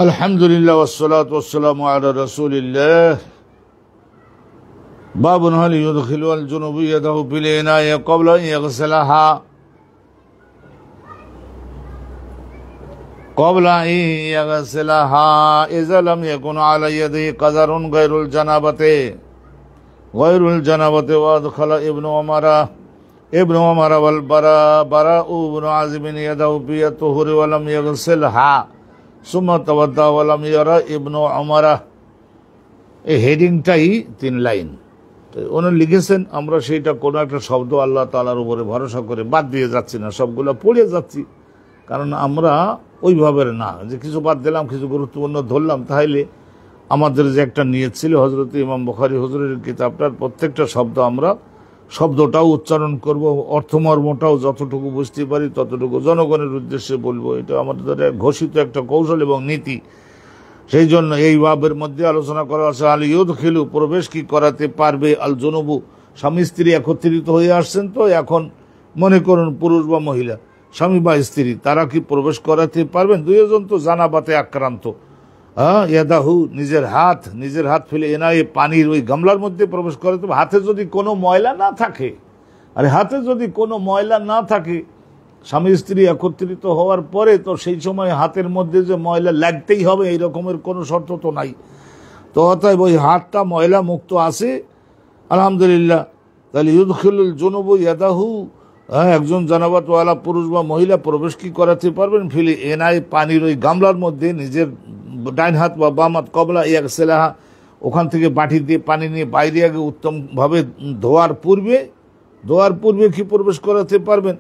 আলহামদুলিল্লাহ ওয়াসসালাতু ওয়াসসালামু আলা রাসূলিল্লাহ। বাবুন হাল ইউদখিলু আল জুনুবু ইয়াদাহু ফিল ইনায়া ক্বাবলা আন ইয়াগসিলাহা, ইযা লাম ইয়াকুন আলা ইয়াদিহি কাযারুন গায়রুল জানাবাতি ওয়া আদখালা ইবনু উমারা ওয়াল বারাউ ইবনু আযিব ইয়াদাহু ফি তুহুরি ওয়া লাম ইয়াগসিলহা সুম্মা তাওয়াদ্দা ওয়া লাম ইয়ারা ইবনু উমারা। এই হেডিংটাই 3 লাইন উনি লিখেছেন। আমরা সেইটা কোনো একটা শব্দ আল্লাহ তাআলার উপরে ভরসা করে বাদ দিয়ে যাচ্ছি না, সবগুলো পড়ে যাচ্ছি, কারণ আমরা ওইভাবে না যে কিছু বাদ দিলাম, কিছু গুরুত্বপূর্ণ ধরলাম। তাহলে আমাদের যে একটা নিয়ত ছিল হযরত ইমাম বুখারী হুজুরের কিতাবটার প্রত্যেকটা শব্দ আমরা শব্দটাও উচ্চারণ করব, অর্থমর্মটাও যতটুকু বুঝতে পারি ততটুকু জনগণের উদ্দেশ্যে বলবো। এটা আমাদের ঘোষিত একটা কৌশল এবং নীতি। সেই জন্য এই বাবের মধ্যে আলোচনা করা আছে আল ইউদখিলু, প্রবেশ কি করাতে পারবে, আল জুনুবু, স্বামী স্ত্রী একত্রিত হয়ে আসছেন, তো এখন মনে করুন পুরুষ বা মহিলা, স্বামী বা স্ত্রী, তারা কি প্রবেশ করাতে পারবেন? দুইজন তো জানাবাতে আক্রান্ত, ইয়াদাহু নিজের হাত ফেলে এনায়ে পানির ওই গামলার মধ্যে প্রবেশ করে। তবে হাতে যদি কোনো ময়লা না থাকে, আর হাতে যদি কোনো ময়লা না থাকে, স্বামী স্ত্রী একত্রিত হওয়ার পরে তো সেই সময় হাতের মধ্যে যে ময়লা লাগতেই হবে এই রকমের কোনো শর্ত তো নাই। তো অতএব ওই হাতটা ময়লা মুক্ত আছে আলহামদুলিল্লাহ। তাহলে ইউদখিলুল জুনুবু ইয়াদাহু, একজন জানাবাতওয়ালা পুরুষ বা মহিলা প্রবেশ কি করাতে পারবেন ফিলি এনায় পানির ওই গামলার মধ্যে নিজের ডাইন হাত বা বাম হাত কবলা ইয়াগসিলাহা, ওখান থেকে বাটি দিয়ে পানি নিয়ে বাইরে আগে উত্তমভাবে ধোয়ার পূর্বে কি প্রবেশ করাতে পারবেন।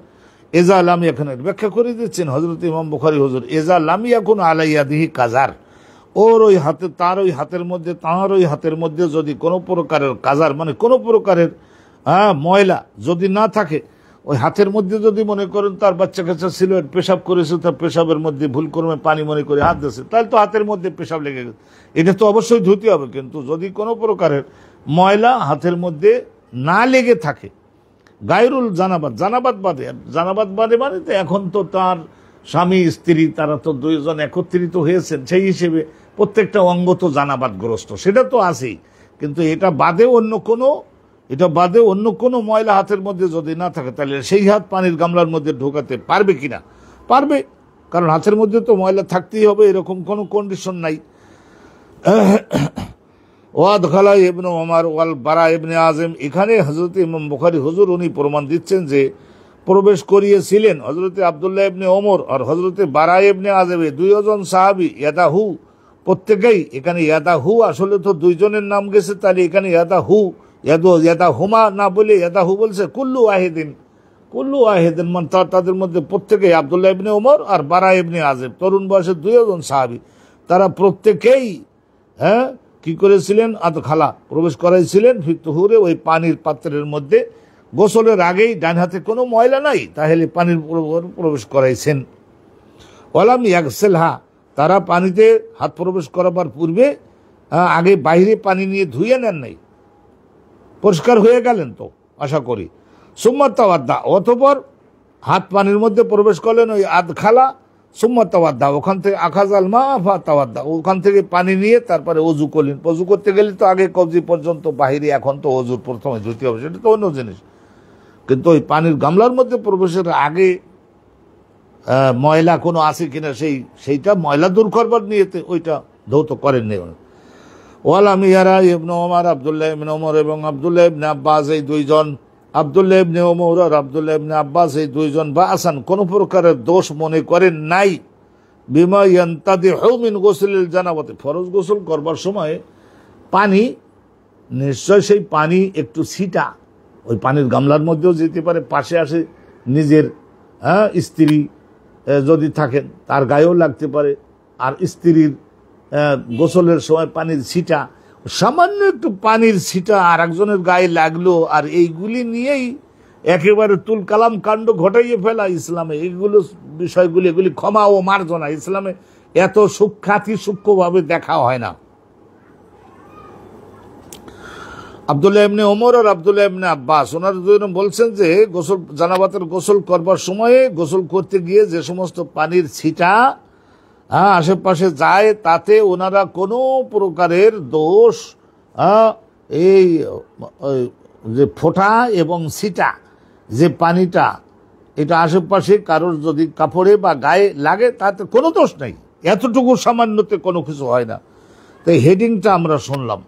এজা লাম, এখানে ব্যাখ্যা করে দিচ্ছেন হযরত ইমাম বুখারী হুজুর, এজা লাম ইয়াকুন আলাইয়াদিহি কাজার, ওর ওই হাতে তার ওই হাতের মধ্যে যদি কোনো প্রকারের কাজার মানে কোনো প্রকারের ময়লা যদি না থাকে, ওই হাতের মধ্যে যদি মনে করেন তার বাচ্চা কাচ্চা ছিল পেশাব করেছে, তার পেশাবের মধ্যে ভুল ক্রমে পানি মনে করে হাত দিয়েছে, তাহলে তো হাতের মধ্যে পেশাব লেগে গেছে, এটা তো অবশ্যই ধুতে হবে। কিন্তু যদি কোনো প্রকারের ময়লা হাতের মধ্যে না লেগে থাকে, গায়রুল জানাবাত বাদে মানে তো এখন তো তার স্বামী স্ত্রী তারা তো দুইজন একত্রিত হয়েছেন, সেই হিসেবে প্রত্যেকটা অঙ্গ তো জানাবাতগ্রস্ত, সেটা তো আছেই। কিন্তু এটা বাদে অন্য কোনো ময়লা হাতের মধ্যে যদি না থাকে, তাহলে সেই হাত পানির গামলার মধ্যে ঢোকাতে পারবে কিনা? পারবে, কারণ হাতের মধ্যে তো ময়লা থাকতেই হবে, এরকম কোনো কন্ডিশন নাই। ওয়াদখালা ইবনে ওমর ওয়াল বারা ইবনে আযিম, এখানে হযরত ইমাম বুখারী হুজুর উনি প্রমাণ দিচ্ছেন যে প্রবেশ করিয়েছিলেন হযরত আব্দুল্লাহ ইবনে ওমর আর হযরত বারা ইবনে আযিম, দুইজন সাহাবী, ইয়াদাহু প্রত্যেকেই, এখানে ইয়াদাহু আসলে তো দুইজনের নাম গেছে, তাহলে এখানে ইয়াদাহুমা না বলে ইয়াদাহু বলছে। কুল্লু ওয়াহিদিন মানে তাদের মধ্যে প্রত্যেকেই, আব্দুল্লাহ ইবনে ওমর আর বারা ইবনে আযিম তরুণ বয়সের দুইজন সাহাবী, তারা প্রত্যেকেই কি করেছিলেন, আদখালা প্রবেশ করাইছিলেন ফি তুহুরে, ওই পানির পাত্রের মধ্যে গোসলের আগেই, ডান হাতে কোনো ময়লা নাই, তাহলে পানির প্রবেশ করাইছেন। ওয়ালাম ইয়াগসিলহা, তারা পানিতে হাত প্রবেশ করাবার পূর্বে আগে বাইরে পানি নিয়ে ধুয়ে নেন নাই, পরিষ্কার হয়ে গেলেন তো আশা করি। সুম্মা তাওয়াদ্দা, অতঃপর হাত পানির মধ্যে প্রবেশ করলেন, ওই আদখালা সুম্মা তাওয়াদ্দা, ওখান থেকে আখাযাল মা ফা তাওয়াদ্দা, ওখান থেকে পানি নিয়ে তারপরে অজু করলেন। অজু করতে গেলে তো আগে কবজি পর্যন্ত বাহিরে, এখন তো অজুর প্রথমে ধুতে হবে, সেটা তো অন্য জিনিস। কিন্তু ওই পানির গামলার মধ্যে প্রবেশের আগে ময়লা কোনো আছে কিনা সেইটা ময়লা দূর করবার নিয়েতে ওইটা ধৌত করেননি। ওয়ালাম ইয়ারা ইবনে ওমর, আব্দুল্লাহ ইবনে ওমর এবং আব্দুল্লাহ ইবনে আব্বাস, এই দুইজন, আব্দুল্লাহ ইবনে ওমর আর আব্দুল্লাহ ইবনে আব্বাস এই দুইজন বাসান কোনো প্রকারের দোষ মনে করেন নাই, বিমা ইয়ান্তাদিহু মিন গোসলিল জানাবাতে, ফরজ গোসল করবার সময় পানি নিশ্চয় সেই পানি একটু ছিটা ওই পানির গামলার মধ্যেও যেতে পারে, পাশে আসে নিজের স্ত্রী যদি থাকেন তার গায়েও লাগতে পারে, আর স্ত্রীর গোসলের সময় পানির ছিটা, সামান্য একটু পানির ছিটা আর একজনের গায়ে লাগলো, আর এইগুলি নিয়েই একেবারে তুল কালাম কাণ্ড ঘটাইয়ে ফেলা ইসলামে, এইগুলো বিষয়গুলি এগুলি ক্ষমা ও মার্জনা ইসলামে এত সূক্ষ্মভাবে দেখা হয় না। আব্দুল্লাহ ইবনে ওমর আর আব্দুল্লাহ ইবনে আব্বাস ওনারা দুজন বলছেন যে জানাবাতের গোসল করবার সময়ে গোসল করতে গিয়ে যে সমস্ত পানির ছিটা আশেপাশে যায়, তাতে ওনারা কোনো প্রকারের দোষ, এই যে ফোঁটা এবং ছিটা যে পানিটা, এটা আশেপাশে কারোর যদি কাপড়ে বা গায়ে লাগে তাতে কোনো দোষ নেই, এতটুকু সামান্যতে কোনো কিছু হয় না। তাই হেডিংটা আমরা শুনলাম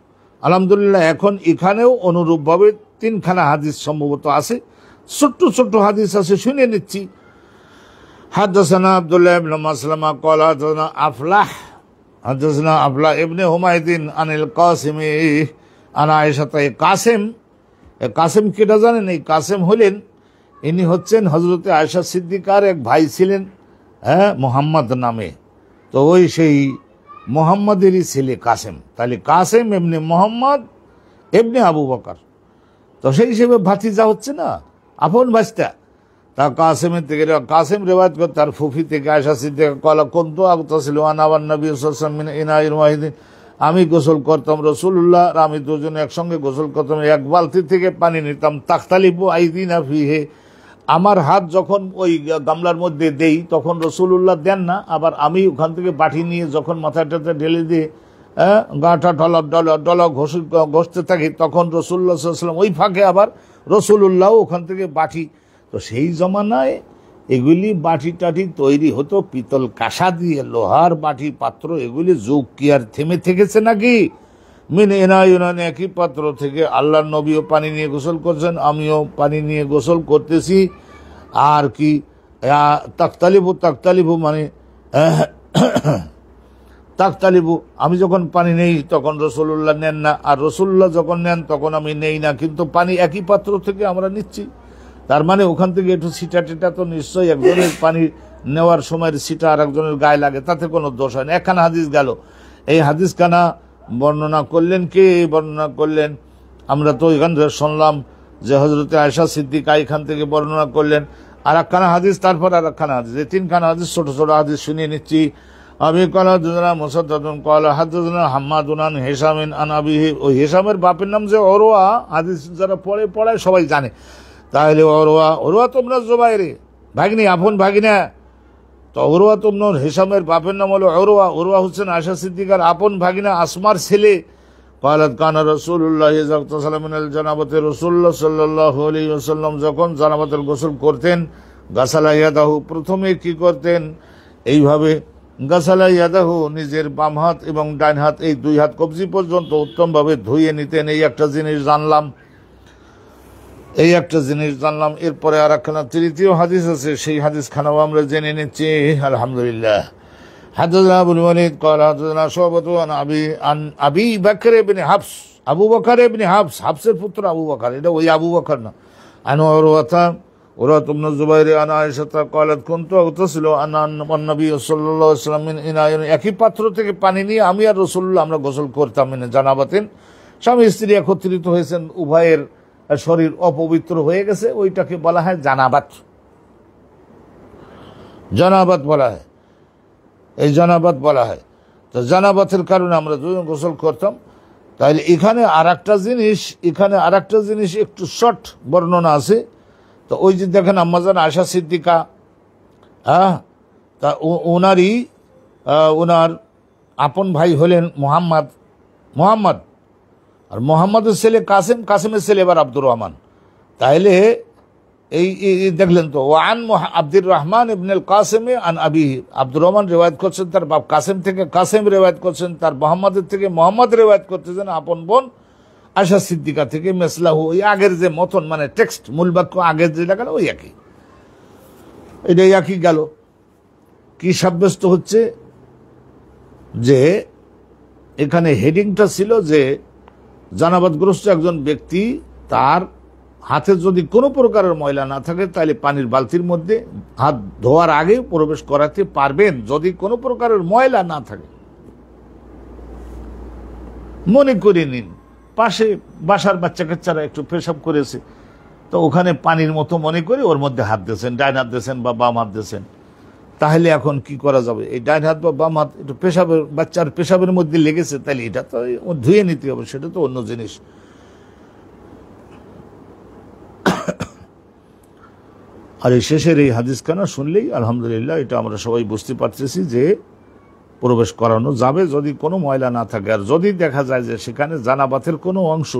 আলহামদুলিল্লাহ। এখন এখানেও অনুরূপভাবে 3খানা হাদিস সম্ভবত আছে, ছোট্ট ছোট্ট হাদিস আছে, শুনে নিচ্ছি। হাদাসানা আব্দুল্লাহ ইবনে মাসলামা ক্বাল হাদাসানা আফলাহ হাদাসানা আফলাহ ইবনে হুমায়দিন আনিল কাসিম আনা আয়েশা। কাসেম কেটা জানেন? এই কাসেম হলেন, ইনি হচ্ছেন হযরতে আয়েশা সিদ্দিকার এক ভাই ছিলেন, মোহাম্মদ নামে। তো ওই সেই মোহাম্মদেরই ছেলে কাসেম, তাহলে কাসেম এমনি মোহাম্মদ এমনি আবু বকর, তো সেই হিসেবে ভাতিজা হচ্ছে না, আপন ভাইস্তা। তা কাসেমের থেকে কাসেম রেওয়ায়াত করে তার ফুফি থেকে আয়েশা সিদ্দিকা ক্বালা কুনতু আগতাসিলু আনা ওয়ান নবী সাল্লাল্লাহু আলাইহি ওয়াসাল্লাম মিন ইনাইন ওয়াহিদিন, আমি গোসল করতাম, রাসূলুল্লাহ আর আমি দুজনে একসঙ্গে গোসল করতাম, এক বালতি থেকে পানি নিতাম, তাখতালিফু আইদিনা ফিহি, আমার হাত যখন ওই গামলার মধ্যে দেই তখন রাসূলুল্লাহ দেন না, আবার আমি ওখান থেকে বাটি নিয়ে যখন মাথাটাতে ঢেলে দিয়ে গাঁটা ডলা ঘষতে থাকি, তখন রাসূলুল্লাহ সাল্লাল্লাহু আলাইহি ওয়াসাল্লাম ওই ফাঁকে আবার রাসূলুল্লাহ ওখান থেকে বাটি। তো সেই জমানায় এগুলি বাটি টাটি তৈরি হতো পিতল কাঁসা দিয়ে, লোহার বাটি পাত্র, এগুলি যুগ কি আর থেমে থেকেছে নাকি? মিন এনায়ুনান, একই পাত্র থেকে আল্লাহর নবীও পানি নিয়ে গোসল করছেন, আমিও পানি নিয়ে গোসল করতেছি। আর কি তাকতালিবু মানে তাকতালিবু, আমি যখন পানি নেই তখন রাসূলুল্লাহ নেন না, আর রাসূলুল্লাহ যখন নেন তখন আমি নেই না, কিন্তু পানি একই পাত্র থেকে আমরা নিচ্ছি। তার মানে ওখান থেকে একটু ছিটা টিটা তো নিশ্চয়ই, একজনের পানি নেওয়ার সময় ছিটা আর একজনের গায়ে লাগে, তাতে কোনো দোষ হয় না। একখানা হাদিস গেল। এই হাদিসখানা বর্ণনা করলেন কে? বর্ণনা করলেন, আমরা তো এখান থেকে শুনলাম যে হযরতে আয়েশা সিদ্দিকা এখান থেকে বর্ণনা করলেন। আর একখানা হাদিস, তারপর আর একখানা হাদিস, এই তিনখানা হাদিস ছোট ছোট হাদিস শুনিয়ে নিচ্ছি। আমি কলা দুজনা মুসাদ্দাদুন কলা হাদাদানা হাম্মাদুন আন হিশামিন আন আবিহি। ওই হিশামের বাপের নাম যে ওরওয়া, হাদিস যারা পড়ায় সবাই জানে। তাহলে ওরওয়া তোমরা জুবাইরে ভাগিনী, আপন ভাগিনা। তো ওরওয়া তোমরা, হিশামের বাপের নাম হলো ওরওয়া হচ্ছেন আয়েশা সিদ্দিকার আপন ভাগিনা, আসমার ছেলে। ক্বালাত কানা রাসূলুল্লাহ ইযা ইগতাসালা মিনাল জানাবাতি, রাসূলুল্লাহ সাল্লাল্লাহু আলাইহি ওয়াসাল্লাম যখন জানাবাতের গোসল করতেন, গাসালা ইয়াদাহু, প্রথমে কি করতেন? এইভাবে গাসালা ইয়াদাহু, নিজের বাম হাত এবং ডান হাত, এই দুই হাত কবজি পর্যন্ত উত্তমভাবে ধুয়ে নিতেন। এই একটা জিনিস জানলাম। এরপরে আর একখানা তৃতীয় হাদিস আছে, সেই হাদিস খানাও আমরা জেনে নিচ্ছি। আলহামদুলিল্লাহ। হাদাদানা আবুল ওয়ালিদ ক্বালা হাদাদানা শুআবাতু আন আবি বকর ইবনে হাফস, আবু বকর ইবনে হাফস, হাফসের পুত্র আবু বকর, এটা ওই আবু বকর না। আন উরওয়াতা ইবনে যুবাইর আন আয়েশা ক্বালাত কুনতু আগতাসিলু আনা নবী সাল্লাল্লাহু আলাইহি ওয়াসাল্লাম মিন ইনাইন, একই পাত্র থেকে পানি নিয়ে আমি আর রাসূলুল্লাহ আমরা গোসল করতাম। মিন জানাবাতেন, স্বামী স্ত্রী একত্রিত হয়েছেন, উভয়ের শরীর অপবিত্র হয়ে গেছে, ওইটাকে বলা হয় জানাবাত বলা হয়, এই জানাবাত বলা হয়। তো জানাবাতের কারণে আমরা দুজন গোসল করতাম। তাইলে এখানে আর একটা জিনিস একটু শর্ট বর্ণনা আছে। তো ওই যে দেখেন আম্মাজান আয়েশা সিদ্দিকা, তা ওনার আপন ভাই হলেন মোহাম্মদ, আর মোহাম্মদের ছেলে কাসেমের ছেলে এবার আব্দুর রহমান। তাইলে এই দেখলেন তো, ওয়ান আব্দুর রহমান ইবনুল কাসেম আন আবিহি, আব্দুর রহমান রিওয়ায়াত করছেন তার বাপ কাসেম থেকে, কাসেম রিওয়ায়াত করছেন তার মোহাম্মদের থেকে, মোহাম্মদ রিওয়ায়াত করতেছেন আপন বোন আয়েশা সিদ্দিকা থেকে। মেসলাহু, ওই আগের যে মতন, মানে টেক্সট মূল বাক্য আগের যেটা গেল ওই একই, এটা একই গেল। কি সাব্যস্ত হচ্ছে? যে এখানে হেডিংটা ছিল যে জানাবাতগ্রস্ত একজন ব্যক্তি, তার হাতে যদি কোনো প্রকারের ময়লা না থাকে তাহলে পানির বালতির মধ্যে হাত ধোয়ার আগে প্রবেশ করাতে পারবেন, যদি কোনো প্রকারের ময়লা না থাকে। মনে করে নিন পাশে বাসার বাচ্চা কাচ্চারা একটু পেশাব করেছে, তো ওখানে পানির মতো মনে করে ওর মধ্যে হাত দিয়েছেন, ডাইন হাত দিয়েছেন বা বাম হাত দিয়েছেন। তাহলে এখন কি করা যাবে? এই ডাইন হাত বা বাম হাত একটু বাচ্চার পেশাবের মধ্যে লেগেছে, তাহলে এটা তো ধুয়ে নিতে হবে, সেটা তো অন্য জিনিস। আর এই শেষের এই হাদিসখানা শুনলেই আলহামদুলিল্লাহ, এটা আমরা সবাই বুঝতে পারতেছি যে প্রবেশ করানো যাবে যদি কোনো ময়লা না থাকে। আর যদি দেখা যায় যে সেখানে জানাবাতের কোনো অংশ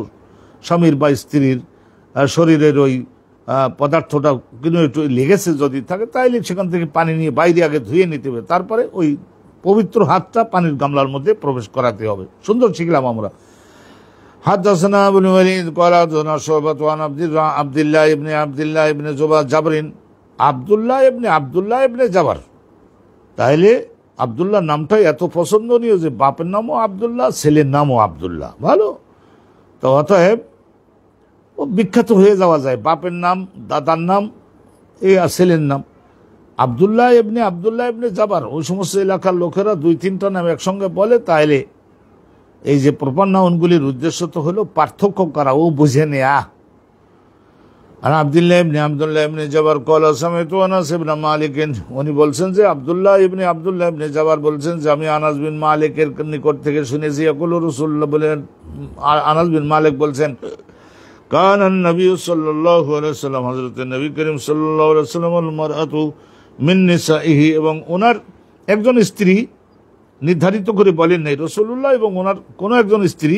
স্বামীর বা স্ত্রীর শরীরের ওই পদার্থটা কিন্তু একটু লেগেছে যদি থাকে, তাইলে সেখান থেকে পানি নিয়ে বাইরে আগে ধুয়ে নিতে হবে, তারপরে ওই পবিত্র হাতটা পানির গামলার মধ্যে প্রবেশ করাতে হবে। সুন্দর শিখলাম আমরা। হাদাসানা আবুল ওয়ালিদ ক্বালা হাদাসানা শুআবাতু আন আব্দুল্লাহ ইবনে জাবরিন, আব্দুল্লাহ ইবনে জাবার। তাহলে আব্দুল্লাহ নামটাই এত পছন্দনীয় যে বাপের নামও আব্দুল্লাহ, ছেলের নামও আব্দুল্লাহ, ভালো। তো অতএব ও বিখ্যাত হয়ে যাওয়া যায়, বাপের নাম, দাদার নাম, এই ছেলের নাম আব্দুল্লাহ ইবনে জাবার। ওই সমস্ত এলাকার লোকেরা দুই তিনটা নাম একসঙ্গে বলে, তাইলে এই যে প্রপার নাউনগুলির উদ্দেশ্য তো হলো পার্থক্য করা, ও বুঝে নেয়া। আর আব্দুল্লাহ ইবনে জাবার ক্বালা সামি'তু আনাস ইবনে মালিক, উনি বলছেন যে আব্দুল্লাহ ইবনে জাবার বলছেন যে আমি আনাস বিন মালিকের নিকট থেকে শুনেছি, ইয়াকুলু রাসূলুল্লাহ বলেন, আনাস বিন মালিক বলছেন কানান নবী সাল্লাল্লাহু আলাইহি ওয়াসাল্লাম, হযরত নবী করিম সাল্লাল্লাহু আলাইহি ওয়াসাল্লাম আল মারআতু মিন নিসাইহি, এবং ওনার একজন স্ত্রী নির্ধারিত করে বলেন নাই রাসূলুল্লাহ এবং ওনার কোন একজন স্ত্রী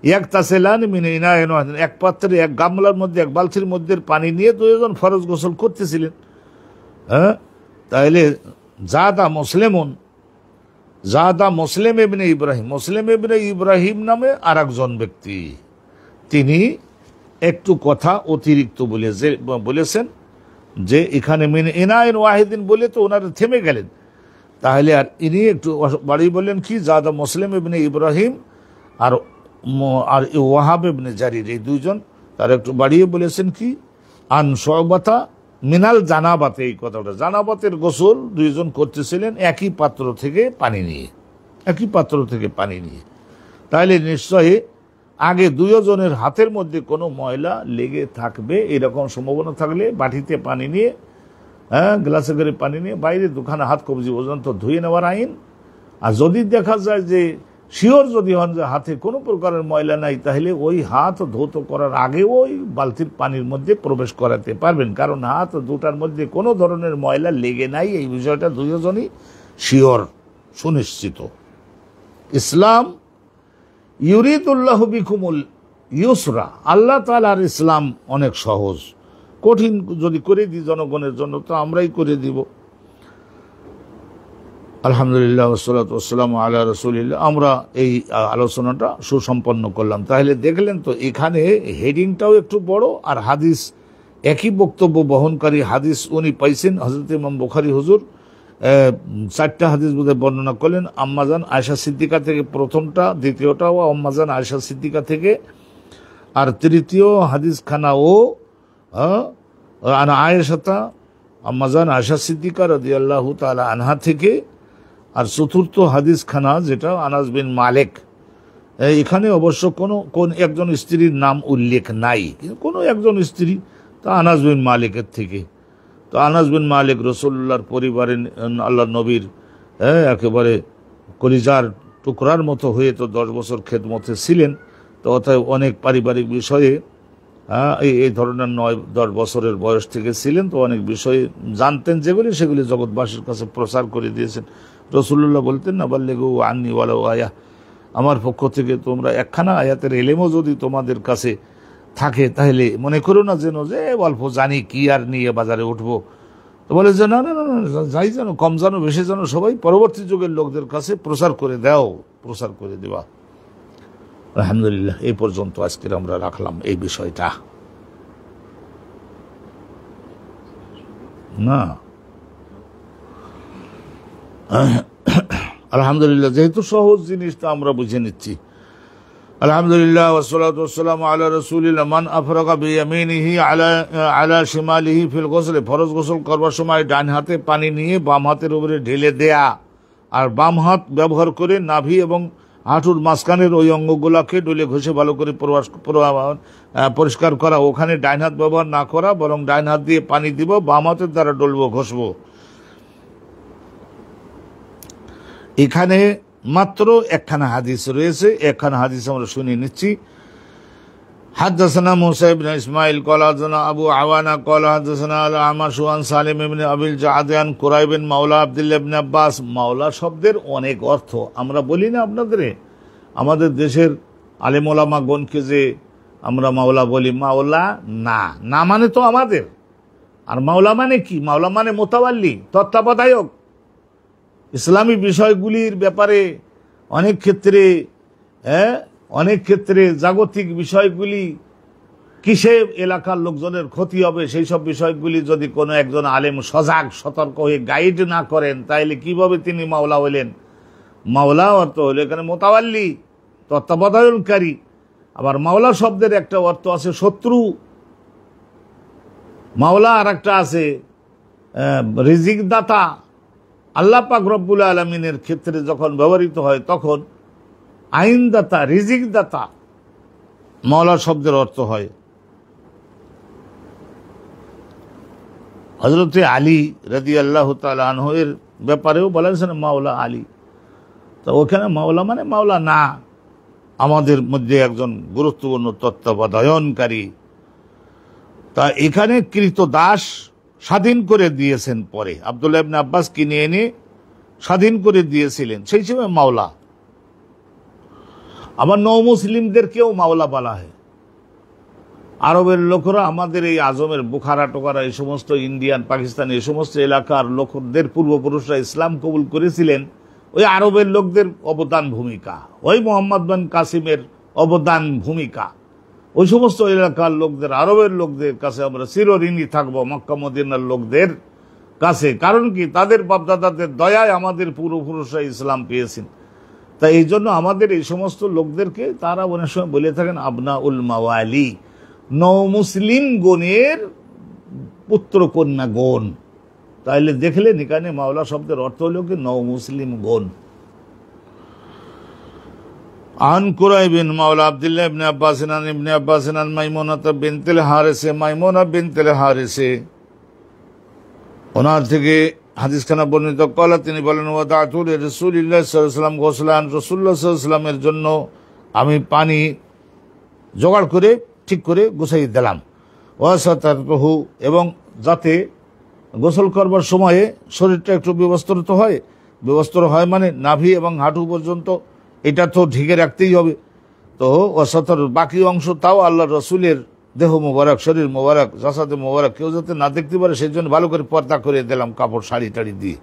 ইয়াকতাসিলান মিন ইনাইন ওয়াহিদিন, এক পাত্রে এক গামলার মধ্যে এক বালতির মধ্যে পানি নিয়ে দুইজন ফরজ গোসল করতেছিলেন। হ্যাঁ, তাহলে জাদা মুসলিম ইবনে ইব্রাহিম, মুসলিম ইবনে ইব্রাহিম নামে আর একজন ব্যক্তি, তিনি একটু কথা অতিরিক্ত বলেছেন যে এখানে মিন ইনাইন ওয়াহিদিন বলে তো ওনারা থেমে গেলেন। তাহলে আর ইনি একটু বাড়ি বললেন কি, জাদা মুসলিম ইবনে ইব্রাহিম আর ওয়াহাব ইবনে জারির, এই দুইজন তারা একটু বাড়িয়ে বলেছেন কি, আন শুবাতা মিনাল জানাবাতে, এই কথাটা জানাবাতের গোসল দুইজন করতেছিলেন একই পাত্র থেকে পানি নিয়ে। তাহলে নিশ্চয়ই আগে দুজনের হাতের মধ্যে কোনো ময়লা লেগে থাকবে, এরকম সম্ভাবনা থাকলে বাটিতে পানি নিয়ে, গ্লাসে করে পানি নিয়ে বাইরে দুখানে হাত কবজি পর্যন্ত ধুয়ে নেওয়ার আইন। আর যদি দেখা যায় যে শিওর যদি হন যে হাতে কোনো প্রকারের ময়লা নাই, তাহলে ওই হাত ধৌত করার আগে ওই বালতির পানির মধ্যে প্রবেশ করাতে পারবেন, কারণ হাত দুটার মধ্যে কোনো ধরনের ময়লা লেগে নাই, এই বিষয়টা দুজনই শিওর, সুনিশ্চিত। ইসলাম ইউরিদুল্লাহু বিকুমুল ইউসরা, আল্লাহ তাআলার ইসলাম অনেক সহজ, কঠিন যদি করে দিই জনগণের জন্য তো আমরাই করে দিব। আলহামদুলিল্লাহ ওয়াসসালাতু ওয়াসসালামু আলা রাসূলিল্লাহ। আমরা এই আলোচনাটা সুসম্পন্ন করলাম। তাহলে দেখলেন তো এখানে হেডিংটাও একটু বড়, আর হাদিস একই বক্তব্য বহনকারী হাদিস উনি পাইছেন। হযরত ইমাম বুখারী হুজুর 4টা হাদিস বোধহয় বর্ণনা করলেন, আম্মাজান আয়েশা সিদ্দিকা থেকে প্রথমটা, দ্বিতীয়টাও আম্মাজান আয়েশা সিদ্দিকা থেকে, আর তৃতীয় হাদিস খানাও আয়েশাতা আম্মাজান আয়েশা সিদ্দিকা রাদিয়াল্লাহু তাআলা আনহা থেকে, আর চতুর্থ হাদিস খানা যেটা আনাস বিন মালিক, এখানে অবশ্য কোন একজন স্ত্রীর নাম উল্লেখ নাই, কিন্তু কোনো একজন স্ত্রী, তা আনাস বিন মালিকের থেকে। তো আনাস বিন মালিক রাসূলুল্লাহর পরিবারের, আল্লাহ নবীর একেবারে কলিজার টুকরার মতো হয়ে তো 10 বছর খেদমতে ছিলেন, তো অতএব অনেক পারিবারিক বিষয়ে এই ধরনের 9-10 বছরের বয়স থেকে ছিলেন, তো অনেক বিষয়ে জানতেন যেগুলি, সেগুলি জগৎবাসীর কাছে প্রচার করে দিয়েছেন। রাসূলুল্লাহ বলতেন না, বাল্লিগু আন্নী ওয়ালাউ আয়া, আমার পক্ষ থেকে তোমরা একখানা আয়াতের এলেমও যদি তোমাদের কাছে থাকে তাহলে মনে করো না যেন যে অল্প জানি, কি আর নিয়ে বাজারে উঠবো। তো বলে যে না, যাই জানো, কম জানো বেশি জানো, সবাই পরবর্তী যুগের লোকদের কাছে প্রচার করে দেওয়া। আলহামদুলিল্লাহ, এই পর্যন্ত আজকের আমরা রাখলাম এই বিষয়টা। না আলহামদুলিল্লাহ, যেহেতু সহজ জিনিসটা আমরা বুঝে নিচ্ছি। আলহামদুলিল্লাহ ওয়াসসালাতু ওয়াসসালামু আলা রাসূলিল্লাহ। মান আফরাগা বিয়ামিনিহি আলা শিমালিহি ফিল গোসল, ফরজ গোসল করবার সময় ডান হাতে পানি নিয়ে বাম হাতের উপরে ঢেলে দেয়া, আর বাম হাত ব্যবহার করে নাভি এবং হাঁটুর মাঝখানের ওই অঙ্গগুলাকে ডলে ঘষে ভালো করে পরিষ্কার করা। ওখানে ডাইন হাত ব্যবহার না করা, বরং ডাইন হাত দিয়ে পানি দিব, বাম হাতের দ্বারা ডলবো, ঘষবো। এখানে মাত্র একখানা হাদিস রয়েছে, একখানা হাদিস আমরা শুনে নিচ্ছি। হাদাসানা মুসা ইবনে ইসমাইল ক্বালা হাদাসানা আবু আওয়ানা ক্বালা হাদাসানা আল আমাশ আন সালিম ইবনে আবিল জাআদ আন কুরাইব বিন মাওলা আব্দুল্লাহ ইবনে আব্বাস। মাওলা শব্দের অনেক অর্থ, আমরা বলি না আপনাদের, আমাদের দেশের আলেম ওলামা গণকে যে আমরা মাওলা বলি, মাওলা না মানে তো আমাদের, আর মাওলা মানে কি? মাওলা মানে মোতাওয়াল্লি, তত্ত্বাবধায়ক। ইসলামী বিষয়গুলির ব্যাপারে অনেক ক্ষেত্রে জাগতিক বিষয়গুলি কিসে এলাকার লোকজনের ক্ষতি হবে, সেই সব বিষয়গুলি যদি কোনো একজন আলেম সতর্ক হয়ে গাইড না করেন, তাহলে কিভাবে তিনি মাওলা হলেন? মাওলা অর্থ হলো এখানে মোতাওয়াল্লি, তত্ত্বাবধায়নকারী। আবার মাওলা শব্দের একটা অর্থ আছে শত্রু, মাওলা আর একটা আছে রিজিক দাতা। আল্লাহ পাক রব্বুল আলামিনের ক্ষেত্রে যখন ব্যবহৃত হয় তখন আইনদাতা, রিজিক দাতা মাওলা শব্দের অর্থ হয়। হযরতে আলী রাদিয়াল্লাহু তাআলা আনহু এর ব্যাপারেও বলেছেন মাওলা আলী। তো ওখানে মাওলা মানে মাওলা না, আমাদের মধ্যে একজন গুরুত্বপূর্ণ তত্ত্বাবধায়নকারী, তা এখানে কৃত দাস স্বাধীন করে দিয়েছেন, পরে আব্দুল্লাহ ইবনে আব্বাস কিনে এনে স্বাধীন করে দিয়েছিলেন, সেই সময় মাওলা। আবার নও মুসলিমদেরকেও মাওলা বলা হয়। আরবের লোকরা আমাদের এই আজমের বুখারা টোকারা এই সমস্ত ইন্ডিয়ান পাকিস্তান এই সমস্ত এলাকার লোকদের পূর্বপুরুষরা ইসলাম কবুল করেছিলেন ওই আরবের লোকদের অবদান ভূমিকা, ওই মোহাম্মদ বিন কাসিমের অবদান ভূমিকা, ওই সমস্ত এলাকার লোকদের আরবের লোকদের কাছে আমরা চিরঋণী থাকবো, মক্কা মদিনার লোকদের কাছে। কারণ কি, তাদের বাপদাদাদের দয়ায় আমাদের পূর্বপুরুষরা ইসলাম পেয়েছেন। তাই এই জন্য আমাদের এই সমস্ত লোকদেরকে তারা অনেক সময় বলে থাকেন আবনা উল মাওয়ালি, নও মুসলিম গণের পুত্র কন্যা গণ। তাইলে দেখলেন এখানে মাওলা শব্দের অর্থ হল কি নও মুসলিম গণ। আন কুরাইবিন মাওলা আব্দুল্লাহ ইবনে আব্বাস আন ইবনে আব্বাস আন মাইমুনা বিনতুল হারিসে, মাইমুনা বিনতুল হারিসে ওনার থেকে হাদিসখানা বর্ণিত, কলা তিনি বলেন ওয়াদাতু লিরাসূলিল্লাহ সাল্লাল্লাহু আলাইহি ওয়াসাল্লাম গোসলান, রাসূলুল্লাহ সাল্লাল্লাহু আলাইহি ওয়াসাল্লামের জন্য আমি পানি জোগাড় করে ঠিক করে গোছাই দিলাম। ওয়াসাতারহু, এবং যাতে গোসল করবার সময়ে শরীরটা একটু বিবস্ত্র হয় মানে নাভি এবং হাঁটু পর্যন্ত, এটা তো ঢেকে রাখতেই হবে। তো ওয়াসাতার বাকি অংশ তাও আল্লাহ রসুলের দেহ মোবারক, শরীর মোবারক, জাসাদে মোবারক কেউ যাতে না দেখতে পারে সেই জন্য ভালো করে পর্দা করে দিলাম কাপড় শাড়ি টাড়ি দিয়ে।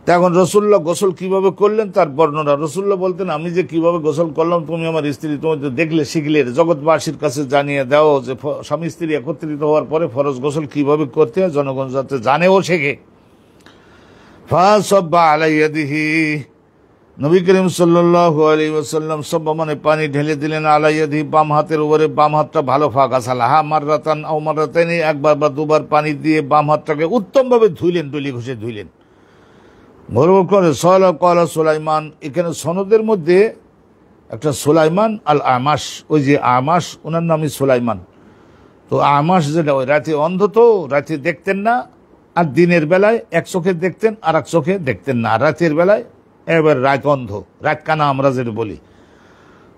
তা এখন রসুল্লাহ গোসল কিভাবে করলেন তার বর্ণনা। রসুল্লাহ বলতেন, আমি যে কিভাবে গোসল করলাম তুমি আমার স্ত্রী তুমি তো দেখলে শিখলে, জগৎবাসীর কাছে জানিয়ে দাও যে স্বামী স্ত্রী একত্রিত হওয়ার পরে ফরজ গোসল কিভাবে করতে হয়, জনগণ যাতে জানে ও শেখে। ফাসাব্বা আলা ইয়াদিহি, নবী করিম সাল্লাল্লাহু আলাইহি ওয়াসাল্লাম সাব্বা মানে পানি ঢেলে দিলেন, আলা ইয়াদিহি বাম হাতের উপরে, বাম হাতটা ভালো ফাগাসালাহা মাররাতান আও মাররাতাইনি, একবার বা দুবার পানি দিয়ে বাম হাতটাকে উত্তমভাবে ধুইলেন, ডলি ঘষে ধুইলেন। গৌরব করে কলা সুলাইমান, এখানে সনদের মধ্যে একটা সুলাইমান আল আমাস, ওই যে আমাস ওনার নামই সুলাইমান। তো আমাস যেটা ওই রাতে অন্ধ, তো রাতে দেখতেন না, আর দিনের বেলায় এক চোখে দেখতেন আর এক চোখে দেখতেন না, আর রাতের বেলায় এবার রাত অন্ধ, রাত কানা আমরা যেটা বলি।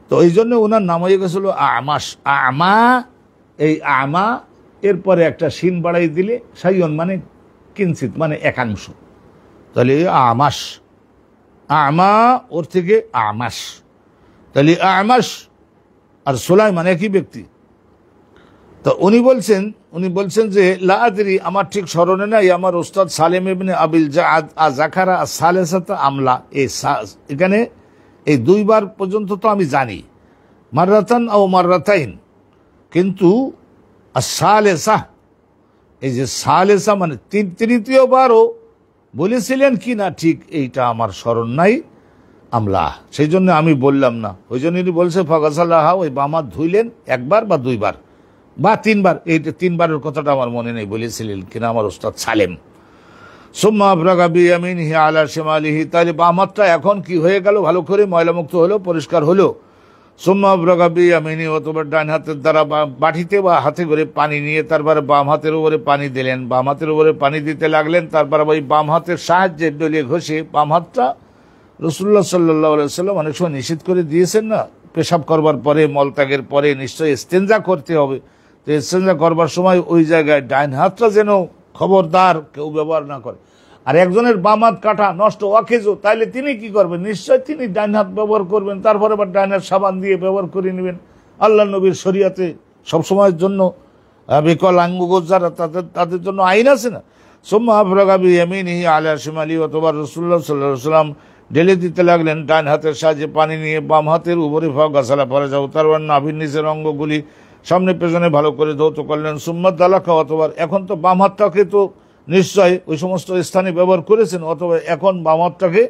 তো এই জন্য ওনার নাম হয়ে গেছিল আমাস, আমা। এই আমা এরপরে একটা শিন বাড়াই দিলে সাইয়ন মানে কিঞ্চিত মানে একাংশ, তাহলে আমাস, আমা ওর থেকে আমাস, তাহলে আমাস আর সুলাইমান একই ব্যক্তি। তো উনি বলছেন যে লা আদরি, আমার ঠিক স্মরণে নাই, আমার ওস্তাদ সালেম ইবনে আবিল জাআদ আযাকারা আস-সালিসাতা আমলা, এখানে এই দুইবার পর্যন্ত তো আমি জানি, মাররাতান আও মাররাতাইন, কিন্তু আস-সালিসা, এই যে সালিসা মানে তৃতীয়বারও বলেছিলেন কি না ঠিক এইটা আমার স্মরণ নাই আমলা, সেই জন্য আমি বললাম না। ওই জন্যই বলছে ফাগাসাল্লাহা, ওই বাম হাত ধুইলেন একবার বা দুইবার বা তিনবার, এইটা তিনবারের কথাটা আমার মনে নেই বলেছিলেন কিনা আমার ওস্তাদ সালেম। সুম্মা আবরাগা বিয়ামিনিহি আলা শিমালিহি, তাহলে বাম হাতটা এখন কি হয়ে গেল, ভালো করে ময়লামুক্ত হলো, পরিষ্কার হলো। সুম্মা আবরাগা বিয়ামিনি, অথবা ডান হাতের দ্বারা বাটিতে বা হাতে করে পানি নিয়ে তারপরে বাম হাতের উপরে পানি দিলেন, বাম হাতের উপরে পানি দিতে লাগলেন, তারপরে ওই বাম হাতের সাহায্যে ডলিয়ে ঘষে বাম হাতটা, রাসূলুল্লাহ সাল্লাল্লাহু আলাইহি ওয়াসাল্লাম অনেক সময় নিষেধ করে দিয়েছেন না, পেশাব করবার পরে মলত্যাগের পরে নিশ্চয়ই ইস্তেঞ্জা করতে হবে। তো ইস্তেঞ্জা করবার সময় ওই জায়গায় ডাইন হাতটা যেন খবরদার কেউ ব্যবহার না করে। আর একজনের বাম হাত কাটা নষ্ট অকেজ, তাইলে তিনি কি করবেন, নিশ্চয় তিনি ডাইন হাত ব্যবহার করবেন, তারপরে আবার ডাইন হাত সাবান দিয়ে ব্যবহার করে নেবেন। আল্লাহ নবীর শরিয়াতে সবসময়ের জন্য বিকলাঙ্গ যারা তাদের জন্য আইন আছে না। সুম্মা আফরাগা বিয়ামিনিহি আলা শিমালি, অথবা রাসূলুল্লাহ সাল্লাল্লাহু আলাইহি ওয়াসাল্লাম ঢেলে দিতে লাগলেন ডান হাতের সাহায্যে পানি নিয়ে বাম হাতের উপরে ফাগাসালা পরে যাও, তারপর নাভির নিচের অঙ্গগুলি সামনে পেছনে ভালো করে ধৌত করলেন। সুম্মা দালাকা, অথবা এখন তো বাম হাতটাকে তো নিশ্চয় ওই সমস্ত স্থানে ব্যবহার করেছেন, অথবা এখন বাম হাতটাকে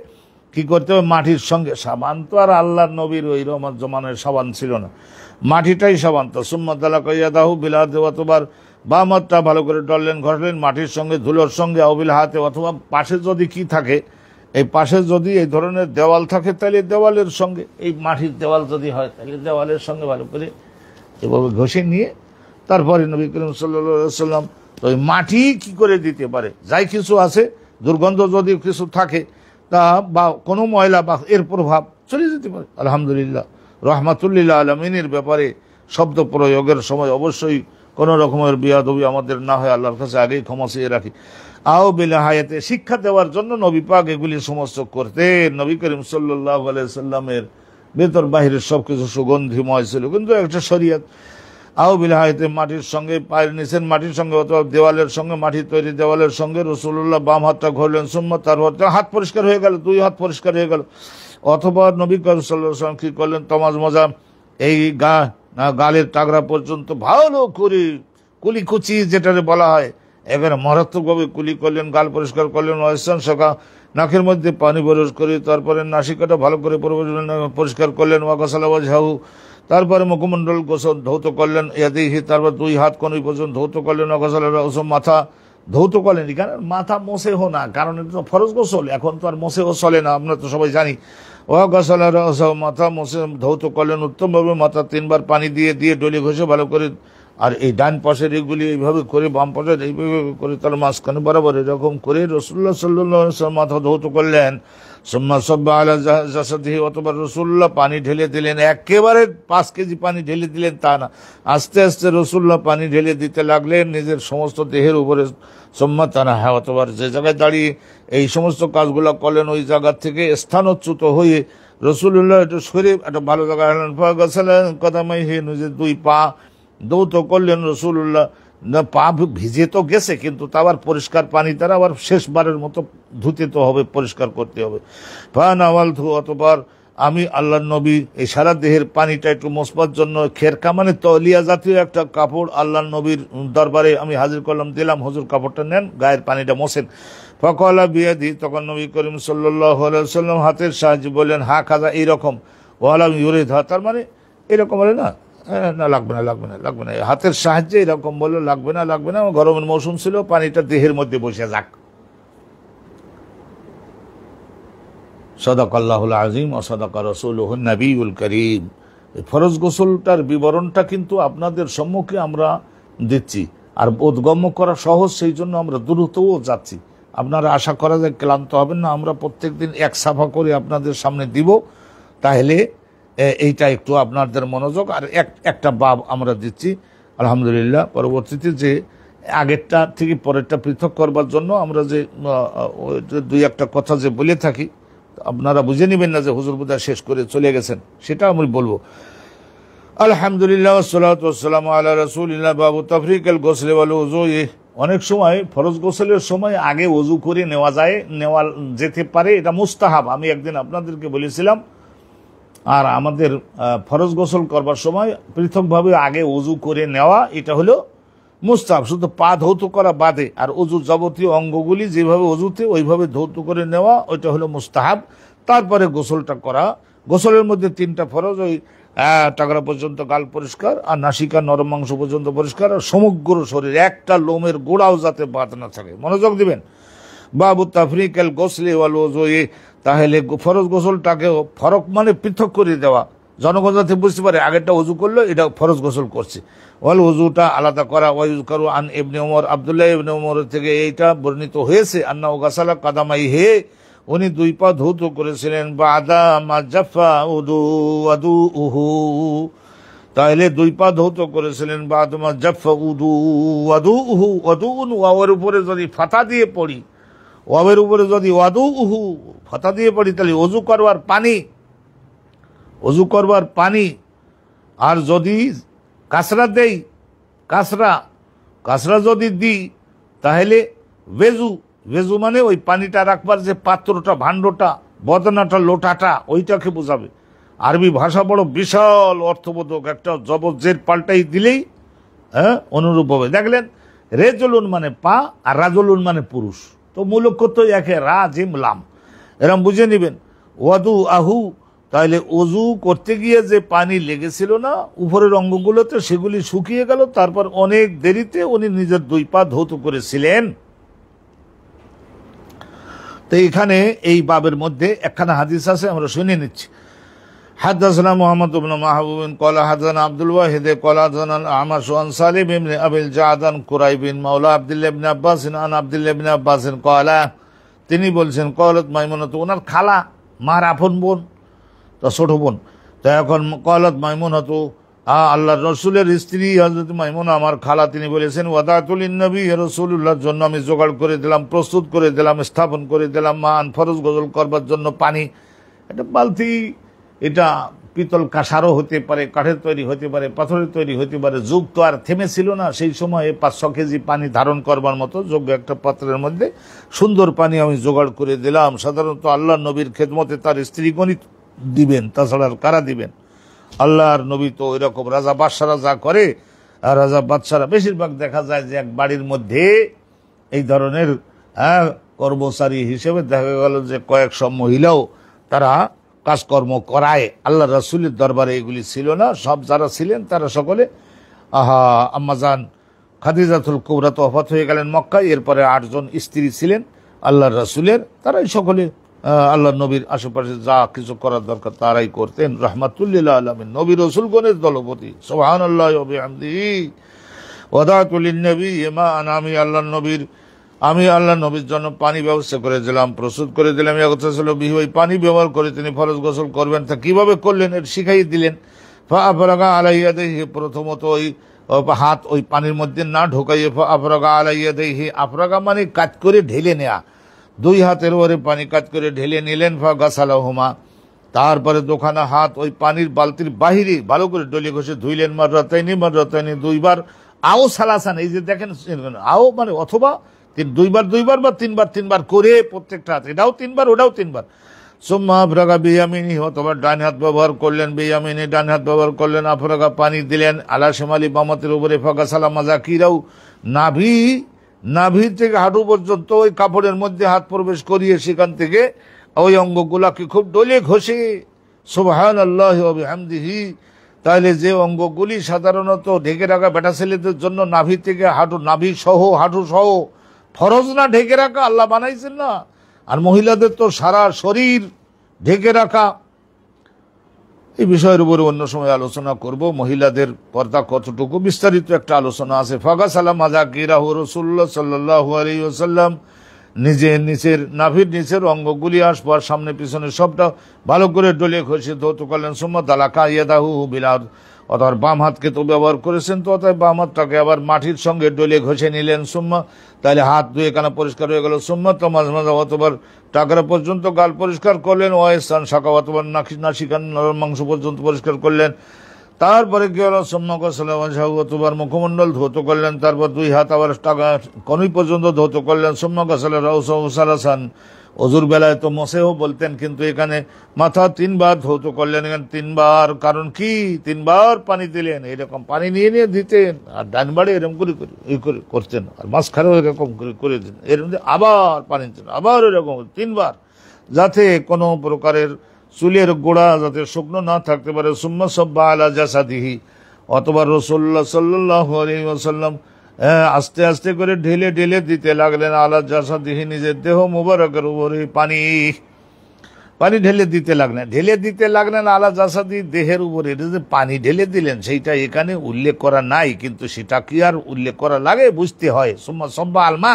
কি করতে হবে, মাটির সঙ্গে, সাবান তো আর আল্লাহর নবীর ওই রহমত জমানের সাবান ছিল না, মাটিটাই সাবান। তো সুম্মা দালাকা ইয়াদাহু বিলাদে, অথবা বাম হাতটা ভালো করে ডললেন, ঘষলেন মাটির সঙ্গে, ধুলোর সঙ্গে, অবিল হাতে, অথবা পাশে যদি কি থাকে, এই পাশে যদি এই ধরনের দেওয়াল থাকে তাহলে দেওয়ালের সঙ্গে, এই মাটির দেওয়াল যদি হয় তাহলে দেওয়ালের সঙ্গে ভালো করে এভাবে ঘষে নিয়ে তারপরে নবী করিম সাল্লাল্লাহু আলাইহি ওয়াসাল্লাম, তো ওই মাটি কি করে দিতে পারে, যাই কিছু আছে দুর্গন্ধ যদি কিছু থাকে তা বা কোনো ময়লা বা এর প্রভাব চলে যেতে পারে। আলহামদুলিল্লাহ, রহমাতুল্লিল আলমিনের ব্যাপারে শব্দ প্রয়োগের সময় অবশ্যই কোনো রকমের বিয়াদবি আমাদের না হয় আল্লাহর কাছে আগেই ক্ষমা চেয়ে রাখি। আও বিল হায়াতে, শিক্ষা দেওয়ার জন্য নবী পাক এগুলি সমস্ত করতেন। নবী করিম সাল্লাল্লাহু আলাইহি সাল্লামের ভেতর বাহিরের সবকিছু সুগন্ধিময় ছিল, কিন্তু একটা শরীয়ত। আও বিল হায়াতে, মাটির সঙ্গে পায়ের নিচের মাটির সঙ্গে অথবা দেওয়ালের সঙ্গে, মাটির তৈরি দেওয়ালের সঙ্গে রাসূলুল্লাহ বাম হাতটা ঘষলেন, সুম্মা তারপর হাত পরিষ্কার হয়ে গেল, দুই হাত পরিষ্কার হয়ে গেল। অথবা নবী করিম সাল্লাল্লাহু আলাইহি ওয়াসাল্লাম কি করলেন, তমাজ মজা, এই গালের টাগরা পর্যন্ত ভালো করে কুলিকুচি যেটাকে বলা হয়, এবারে মারাত্মকভাবে কুলি করলেন, গাল পরিষ্কার করলেন। ওয়াইসান শাখা, নাকের মধ্যে পানি প্রবেশ করে, তারপরে নাসিকাটা ভালো করে পরিষ্কার করলেন। ওয়াগাসালা ওয়াজহাহু, তারপরে মুখমণ্ডল গোসল ধৌত করলেন। ইয়াদিহি, তারপর দুই হাত কনুই পর্যন্ত ধৌত করলেন। ওয়াগাসালা রাসূল, মাথা ধৌত করলেন। এখানে মাথা মোছেও না, কারণ এটা তো ফরজ গোসল, এখন তো আর মোছেও চলে না, আমরা তো সবাই জানি। ওয়াগাসালা রাসূল, মাথা মোছে ধৌত করলেন উত্তমভাবে, মাথা 3 বার পানি দিয়ে দিয়ে ডলি ঘষে ভালো করে। আর এই ডান পাশের এগুলি এইভাবে করে, বাম পাশের এইভাবে করে, তার মাঝখানে বরাবর এরকম করে রাসূলুল্লাহ সাল্লাল্লাহু আলাইহি ওয়াসাল্লাম মাথা ধৌত করলেন। সুম্মা সাব্বা আলা জাসাদিহি, অথবা রাসূলুল্লাহ পানি ঢেলে দিলেন। একেবারে 5 কেজি পানি ঢেলে দিলেন তা না, আস্তে আস্তে রাসূলুল্লাহ পানি ঢেলে দিতে লাগলেন নিজের সমস্ত দেহের উপরে। সুম্মা তানাহা, অথবা যে জায়গায় দাঁড়িয়ে এই সমস্ত কাজগুলো করলেন, ওই জায়গা থেকে স্থানচ্যুত হয়ে রাসূলুল্লাহ একটু সরে একটা ভালো জায়গায় আনলেন। ফাগাসালেন কদামাইহি, নিজের 2 পা ধৌত করলেন রাসূলুল্লাহ। পা ভিজে তো গেছে, কিন্তু তা আবার পরিষ্কার পানি দ্বারা আবার শেষবারের মতো ধুতে তো হবে, পরিষ্কার করতে হবে। ফানাওয়ালতু, অতঃপর আমি আল্লাহর নবী এই সারা দেহের পানিটা একটু মোছবার জন্য খেরকা মানে তলিয়া জাতীয় একটা কাপড় আল্লাহর নবীর দরবারে আমি হাজির করলাম, দিলাম, হুজুর কাপড়টা নেন, গায়ের পানিটা মোছেন। ফাকালা বিয়াদি, তখন নবী করিম সাল্লাল্লাহু আলাইহি ওয়াসাল্লাম হাতের সাহায্যে বললেন, হা খাজা, এইরকম। ওয়ালাম ইউরিদহা, তার মানে এরকম বলে না, না লাগবে না, লাগবে না, লাগবে না, হাতের সাহায্যে এরকম বললো, লাগবে না, লাগবে না, গরমের মৌসুম ছিল, পানিটা দেহের মধ্যে বসে যাক। সাদাকাল্লাহুল আযীম ওয়া সাদাকা রাসূলুহুন নবিয়ুল কারীম। এই ফরজ গোসলটার বিবরণটা কিন্তু আপনাদের সম্মুখে আমরা দিচ্ছি, আর বোধগম্য করা সহজ, সেই জন্য আমরা দ্রুতও যাচ্ছি। আপনারা আশা করা যায় ক্লান্ত হবেন না, আমরা প্রত্যেকদিন এক সাফা করে আপনাদের সামনে দিব, তাহলে এইটা একটু আপনাদের মনোযোগ। আর একটা বাব আমরা দিচ্ছি আলহামদুলিল্লাহ। পরবর্তীতে যে আগেরটা থেকে পরেরটা পৃথক করবার জন্য আমরা যে 2-1টা কথা যে বলে থাকি, আপনারা বুঝে নেবেন না যে হুজুর বোধহয় শেষ করে চলে গেছেন, সেটা আমি বলবো। আলহামদুলিল্লাহ ওয়াসসালাতু ওয়াসসালামু আলা রাসূলিল্লাহ। বাবু তাফরিকাল গোসল ওয়াল উযু। অনেক সময় ফরজ গোসলের সময় আগে ওযু করে নেওয়া যেতে পারে, এটা মুস্তাহাব। আমি একদিন আপনাদেরকে বলেছিলাম, আর আমাদের ফরজ গোসল করবার সময় পৃথকভাবে আগে ওযু করে নেওয়া, এটা হলো মুস্তাহাব, শুধু পা ধৌত করা বাদে। আর ওযুর যাবতীয় অঙ্গগুলি যেভাবে ওযুতে ওইভাবে ধৌত করে নেওয়া, ওইটা হলো মুস্তাহাব। তারপরে গোসলটা করা। গোসলের মধ্যে 3টা ফরজ, ওই টাকরা পর্যন্ত গাল পরিষ্কার, আর নাসিকা নরম মাংস পর্যন্ত পরিষ্কার, আর সমগ্র শরীর একটা লোমের গোড়াও যাতে বাদ না থাকে, মনোযোগ দিবেন। বাবু তাফরিকাল গোসলি ওয়াল উযু। তাহলে ফরজ গোসলটাকে ফরক মানে পৃথক করে দেওয়া, জনগণ যাতে বুঝতে পারে আগেরটা ওযু করলো, এটা ফরজ গোসল করছে। ওয়াল উযুটা আলাদা করা। ওয়ায়ুযকারু আন ইবনে ওমর, আব্দুল্লাহ ইবনে ওমর থেকে এইটা বর্ণিত হয়েছে, আন্নাহু গাসালা কাদামাইহি, উনি 2 পা ধৌত করেছিলেন, বাদা মা জাফা উযুহু। তাহলে 2 পা ধৌত করেছিলেন, বাদা মা জাফা উযুহু। ওয়াদুন, ওয়াওয়ের উপরে যদি ফাতা দিয়ে পড়ি, ওয়াবের উপরে যদি ওয়াদুহু ফাতা দিয়ে পড়ি, তাহলে ওযু করবার পানি। আর যদি কাসরা দেই, কাসরা যদি দিই, তাহলে ভেজু মানে ওই পানিটা রাখবার যে পাত্রটা, ভাণ্ডটা, বদনাটা, লোটাটা, ওইটাকে বোঝাবে। আরবি ভাষা বড় বিশাল অর্থবোধক, একটা জবজের পাল্টাই দিলেই অনুরূপ হবে। দেখলেন, রেজলুন মানে পা, আর রাজলুন মানে পুরুষ, তো মূল অক্ষর তো একে, রা জিম লাম, এরকম বুঝে নিবেন। ওয়াদু আহু, তাহলে ওযু করতে গিয়ে যে পানি লেগেছিল না উপরের অঙ্গগুলোতে, সেগুলি শুকিয়ে গেল। তারপর অনেক দেরিতে উনি নিজের 2 পা ধৌত করেছিলেন। তো এখানে এই বাবের মধ্যে একখানা হাদিস আছে, আমরা শুনে নিচ্ছি। হাদাসানা মুহাম্মদ ইবনে মাহবুব ক্বালা হাদাসানা আব্দুল ওয়াহিদ ক্বালা হাদাসানা আমাশ আন সালিম ইবনে আবিল জাদান কুরাইবিন মাওলা আব্দুল্লাহ ইবনে আব্বাস আন আব্দুল্লাহ ইবনে আব্বাস ক্বালা, তিনি বলছেন, ক্বালাত মাইমুনাতু, ওনার খালা, মার আপন বোন, তো ছোট বোন। তো এখন ক্বালাত মাইমুনাতু, আল্লাহ রসুলের স্ত্রী হযরত মাইমুনা আমার খালা, তিনি বলেছেন ওয়াদাতুল নবী রাসূলুল্লাহর জন্য আমি জোগাড় করে দিলাম, প্রস্তুত করে দিলাম, স্থাপন করে দিলাম মান ফরজ গোসল করবার জন্য পানি। এটা বালতি, এটা পিতল কাঁসারও হতে পারে, কাঠের তৈরি হতে পারে, পাথরের তৈরি হতে পারে। যুগ তো আর থেমেছিল না সেই সময়ে, 500 কেজি পানি ধারণ করবার মতো যোগ্য একটা পাত্রের মধ্যে সুন্দর পানি আমি জোগাড় করে দিলাম। সাধারণত আল্লাহ নবীর খেদমতে তার স্ত্রীগণই দিবেন, তাছাড়া আর কারা দিবেন? আল্লাহর নবী তো এরকম রাজা বাদশারা যা করে, আর রাজা বাদশারা বেশিরভাগ দেখা যায় যে এক বাড়ির মধ্যে এই ধরনের কর্মচারী হিসেবে দেখা গেল যে কয়েকশো মহিলাও তারা কাজকর্ম করায়। আল্লাহ রাসূলের দরবারে এগুলি ছিল না। সব যারা ছিলেন তারা সকলে আম্মাজান খাদিজাতুল কুবরা তো ওফাত হয়ে গেলেন মক্কায়, এরপরে 8 জন স্ত্রী ছিলেন আল্লাহ রাসূলের, তারাই সকলে আল্লাহ নবীর আশেপাশে যা কিছু করার দরকার তারাই করতেন। রাহমাতুল লিল আলামিন, নবী রাসূলগণের দলপতি। সুবহানাল্লাহি ওয়া বিহামদিহি ওয়াদাতু লিন নবী মা আনা, আমি আল্লাহ নবীর জন্য পানি ব্যবস্থা করে দিলাম, প্রস্তুত করে দিলাম। ওই পানি ব্যবহার করে তিনি ফরজ গোসল করবেন। তা কিভাবে করলেন এর শিখাই দিলেন। ফাআফরাগা আলাইয়াদিহি, প্রথমত ওই হাত ওই পানির মধ্যে না ঢোকাইয়ে ফাআফরাগা আলাইয়াদিহি, আফরাগা মানে কাজ করে ঢেলে নেয়া, 2 হাতের ওরে পানি কাজ করে ঢেলে নিলেন। ফাগাসালাহুমা, তারপরে দোখানা হাত ওই পানির বালতির বাহিরে ভালো করে ডলিয়ে ঘষে ধুইলেন। মাররাতাইনি 2 বার, আও সালাসান, এই যে দেখেন আও মানে অথবা 2 বার বা 3 বার করে প্রত্যেকটা হাত, এটাও 3 বার ওটাও 3 বার। সুম্মা আফরাগা বিয়ামিনি, অথবা ডান হাত ব্যবহার করলেন, বিয়ামিনি ডান হাত ব্যবহার করলেন। আফরাগা পানি দিলেন আলা শিমালি বামাতের উপরে। ফাগাসালা মাযাকিরাও, নাভি থেকে হাঁটু পর্যন্ত ওই কাপড়ের মধ্যে হাত প্রবেশ করিয়ে সেখান থেকে ওই অঙ্গগুলাকে খুব ডলে ঘষে। সুবহানাল্লাহি ওয়া বিহামদিহি, তাহলে যে অঙ্গগুলি সাধারণত ঢেকে রাখা বেটা ছেলেদের জন্য নাভি থেকে হাঁটু, নাভি সহ হাঁটু সহ ফরজ না ঢেকে রাখা, আল্লাহ বানাইছেন না। আর মহিলাদের তো সারা শরীর ঢেকে রাখা। এই বিষয়ের উপরে অন্য সময় আলোচনা করব। মহিলাদের পর্দা কতটুকু বিস্তারিত একটা আলোচনা আছে। ফাগাসালা মাযাকিরাহু, রাসূলুল্লাহ সাল্লাল্লাহু আলাইহি ওয়াসাল্লাম নিচের নাভির নিচের অঙ্গগুলি আসবার সামনে পিছনে সবটা ভালো করে ডলিয়ে ঘষে ধৌত করলেন। সুম্মা দালাকা ইয়াদাহু বিল আরদ, অথবা বাম হাতকে তো ব্যবহার করেছেন, তো অতএব বাম হাতটাকে আবার মাটির সঙ্গে ডলিয়ে ঘষে নিলেন। সুম্মা, তাহলে হাত ধুয়ে কানা পরিষ্কার হয়ে গেল। সুম্মা তো মাঝে অতবার টাকরা পর্যন্ত গাল পরিষ্কার করলেন। ওয়াইসান শাখা, অথবা নাসিকান মাংস পর্যন্ত পরিষ্কার করলেন। তারপরে কি হলো? সুম্মা গাসালা ওয়াজহাহু, অতবার মুখমণ্ডল ধৌত করলেন। তারপর 2 হাত আবার টাকা কনুই পর্যন্ত ধৌত করলেন। সুম্মা গাসালা রাউসাহু সালাসান, অজুর বেলায় তো মোসেও বলতেন, কিন্তু এখানে মাথা 3 বার ধৌত করলেন। এখানে 3 বার, কারণ কি 3 বার পানি দিলেন। এরকম পানি নিয়ে দিতেন, আর ডান বাড়ি এরকম করে করতেন, আর মাঝখানেও এরকম করে দিতেন। এর মধ্যে আবার পানি দিতেন, আবার এরকম 3 বার, যাতে কোনো প্রকারের চুলের গোড়া যাতে শুকনো না থাকতে পারে। সুম্মা সাব্বা আলা জাসাদিহি, অথবা রাসূলুল্লাহ সাল্লাল্লাহু আলাইহি ওয়াসাল্লাম আস্তে আস্তে করে ঢেলে দিতে লাগলেন। আলা জাসাদিহি, নিজের দেহ মুবারকের উপরে পানি ঢেলে দিতে লাগলেন। আলা জাসাদি, দেহের উপরে। যে পানি ঢেলে দিলেন সেইটা এখানে উল্লেখ করা নাই, কিন্তু সেটা কি আর উল্লেখ করা লাগে? বুঝতে হয়। সুম্মা সাব্বা আল মা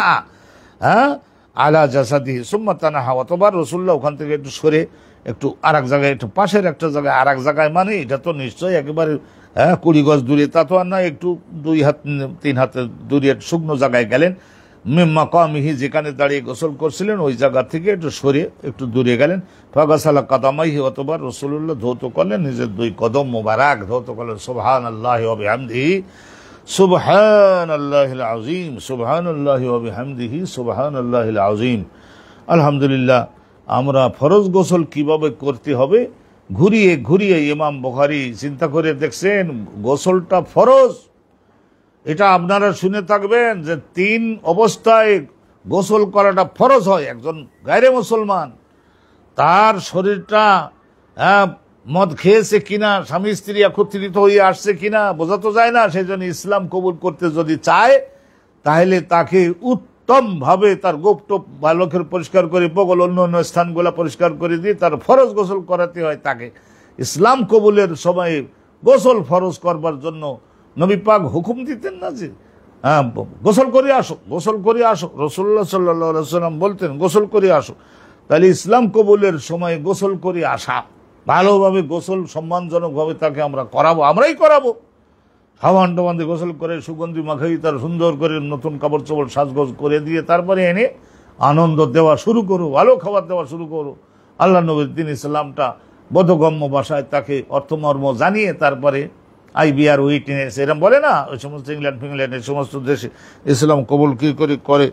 আলা জাসাদিহি সুম্মা তানাহা, অথবা রাসূলুল্লাহ ওখান থেকে একটু সরে একটু আর এক জায়গায়, একটু পাশের একটা জায়গায়, আর এক জায়গায়, মানে এটা তো নিশ্চয়ই একেবারে 20 গজ দূরে, তা তো আর না, একটু 2 হাত 3 হাতের দূরে শুকনো জায়গায় গেলেন। মিম্মা কামিহি, যেখানে দাঁড়িয়ে গোসল করছিলেন ওই জায়গা থেকে একটু সরে একটু দূরে গেলেন। ফাগাসালা কাদামাইহি, অথবা রাসূলুল্লাহ ধৌত করলেন নিজের 2 কদম মোবারক ধৌত করলেন। সুবহানাল্লাহি ওয়া বিহামদিহি সুবহানাল্লাহিল আযীম, সুবহানাল্লাহি ওয়া বিহামদিহি সুবহানাল্লাহিল আযীম। আলহামদুলিল্লাহ, আমরা ফরজ গোসল কিভাবে করতে হবে ঘুরিয়ে ইমাম বুখারী চিন্তা করে দেখছেন গোসলটা ফরজ। এটা আপনারা শুনে থাকবেন যে 3 অবস্থায় গোসল করাটা ফরজ হয়। একজন গায়রে মুসলমান, তার শরীরটা মদ খেয়েছে কিনা, স্বামী স্ত্রী একত্রিত হয়ে আসছে কিনা বোঝা তো যায় না। সেই জন্য ইসলাম কবুল করতে যদি চায়, তাহলে তাকে উত্তম ভাবে তার গোপ্ত বালকের পরিষ্কার করে বগল অন্য স্থানগুলা পরিষ্কার করে দিয়ে তার ফরজ গোসল করাতে হয়। তাকে ইসলাম কবুলের সময় গোসল ফরজ করবার জন্য নবী পাক হুকুম দিতেন না যে গোসল করে আসো। রাসূলুল্লাহ সাল্লাল্লাহু আলাইহি ওয়াসাল্লাম বলতেন গোসল করে আসো। তাহলে ইসলাম কবুলের সময় গোসল করে আসা ভালোভাবে গোসল সম্মানজনকভাবে তাকে আমরা করাবো, আমরাই করাবো। সাবান টাবান দিয়ে গোসল করে সুগন্ধি মাখাই তার সুন্দর করে নতুন কাপড় চোপড় সাজগোজ করে দিয়ে তারপরে এনে আনন্দ দেওয়া শুরু করো, ভালো খাবার দেওয়া শুরু করো। আল্লাহ নবীর দিন ইসলামটা বোধগম্য ভাষায় তাকে অর্থমর্ম জানিয়ে তারপরে IBR উইটনেস এরকম বলে না, ওই সমস্ত ইংল্যান্ড ফিংল্যান্ড এই সমস্ত দেশে ইসলাম কবুল কি করে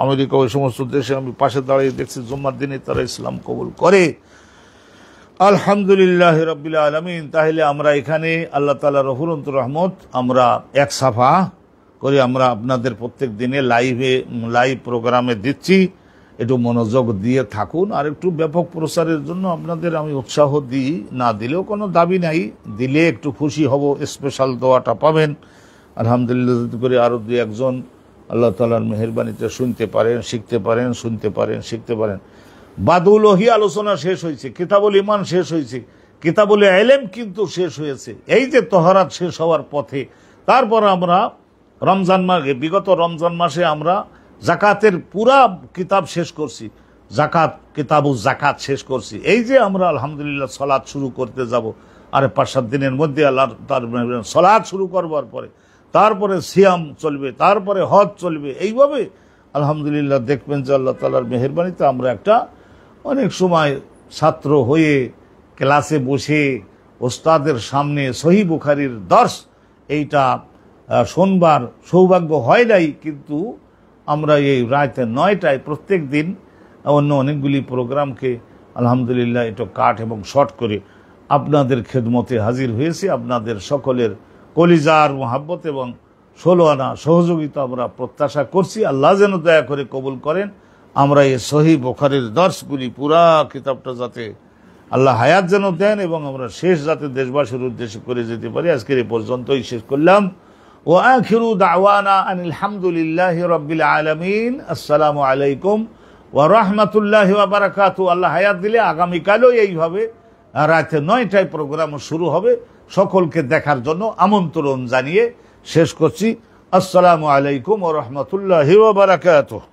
আমেরিকা ওই সমস্ত দেশে আমি পাশে দাঁড়িয়ে দেখছি জুম্মার দিনে তারা ইসলাম কবুল করে। আলহামদুলিল্লাহ রাব্বিল আলামিন। তাহলে আমরা এখানে আল্লাহ তাআলার রহমত রহমত আমরা এক সাফা করে আমরা আপনাদের প্রত্যেক দিনে লাইভ প্রোগ্রামে দিচ্ছি। একটু মনোযোগ দিয়ে থাকুন, আর একটু ব্যাপক প্রচারের জন্য আপনাদের আমি উৎসাহ দিই, না দিলেও কোনো দাবি নাই, দিলে একটু খুশি হব, স্পেশাল দোয়াটা পাবেন। আলহামদুলিল্লাহ করে আরও দুই একজন আল্লাহ তাআলার মেহেরবানিতে শুনতে পারেন, শিখতে পারেন, শুনতে পারেন, শিখতে পারেন। বাদুল ওহী আলোচনা শেষ হয়েছে, কিতাবুল ঈমান শেষ হয়েছে, কিতাবুল ইলম কিন্তু শেষ হয়েছে, এই যে তহরাত শেষ হওয়ার পথে। তারপর আমরা রমজান মাসে, বিগত রমজান মাসে আমরা জাকাতের পুরা কিতাব শেষ করছি, কিতাবুল জাকাত শেষ করছি। এই যে আমরা আলহামদুলিল্লাহ সালাত শুরু করতে যাব, আর 5-7 দিনের মধ্যে আল্লাহ তার সালাত শুরু করবার পরে তারপরে সিয়াম চলবে, তারপরে হজ চলবে। এইভাবে আলহামদুলিল্লাহ দেখবেন যে আল্লাহ তাআলার মেহেরবানিতে আমরা একটা অনেক সময় ছাত্র হয়ে ক্লাসে বসে ওস্তাদের সামনে সহিহ বুখারীর দর্স এইটা শোনবার সৌভাগ্য হয় নাই, কিন্তু আমরা এই রাত 9টায় প্রত্যেক দিন অন্য অনেকগুলি প্রোগ্রামকে আলহামদুলিল্লাহ একটু কাট এবং শর্ট করে আপনাদের খেদমতে হাজির হয়েছি। আপনাদের সকলের কলিজার মোহাব্বত এবং 16 আনা সহযোগিতা আমরা প্রত্যাশা করছি। আল্লাহ যেন দয়া করে কবুল করেন। আমরা এই সহিহ বুখারীর দর্শগুলি পুরা কিতাবটা যাতে আল্লাহ হায়াত যেন দেন এবং আমরা শেষ যাতে দেশবাসীর উদ্দেশ্যে করে যেতে পারি। আজকের এই পর্যন্তই শেষ করলাম। ওয়া আখিরু দাওয়ানা আনিল হামদুলিল্লাহি রাব্বিল আলামিন। আসসালামু আলাইকুম ওয়া রাহমাতুল্লাহি ওয়া বারাকাতুহু। আল্লাহ হায়াত দিলে আগামীকালও এইভাবে রাত 9টায় প্রোগ্রাম শুরু হবে। সকলকে দেখার জন্য আমন্ত্রণ জানিয়ে শেষ করছি। আসসালামু আলাইকুম ওয়া রাহমাতুল্লাহি ওয়া বারাকাতুহু।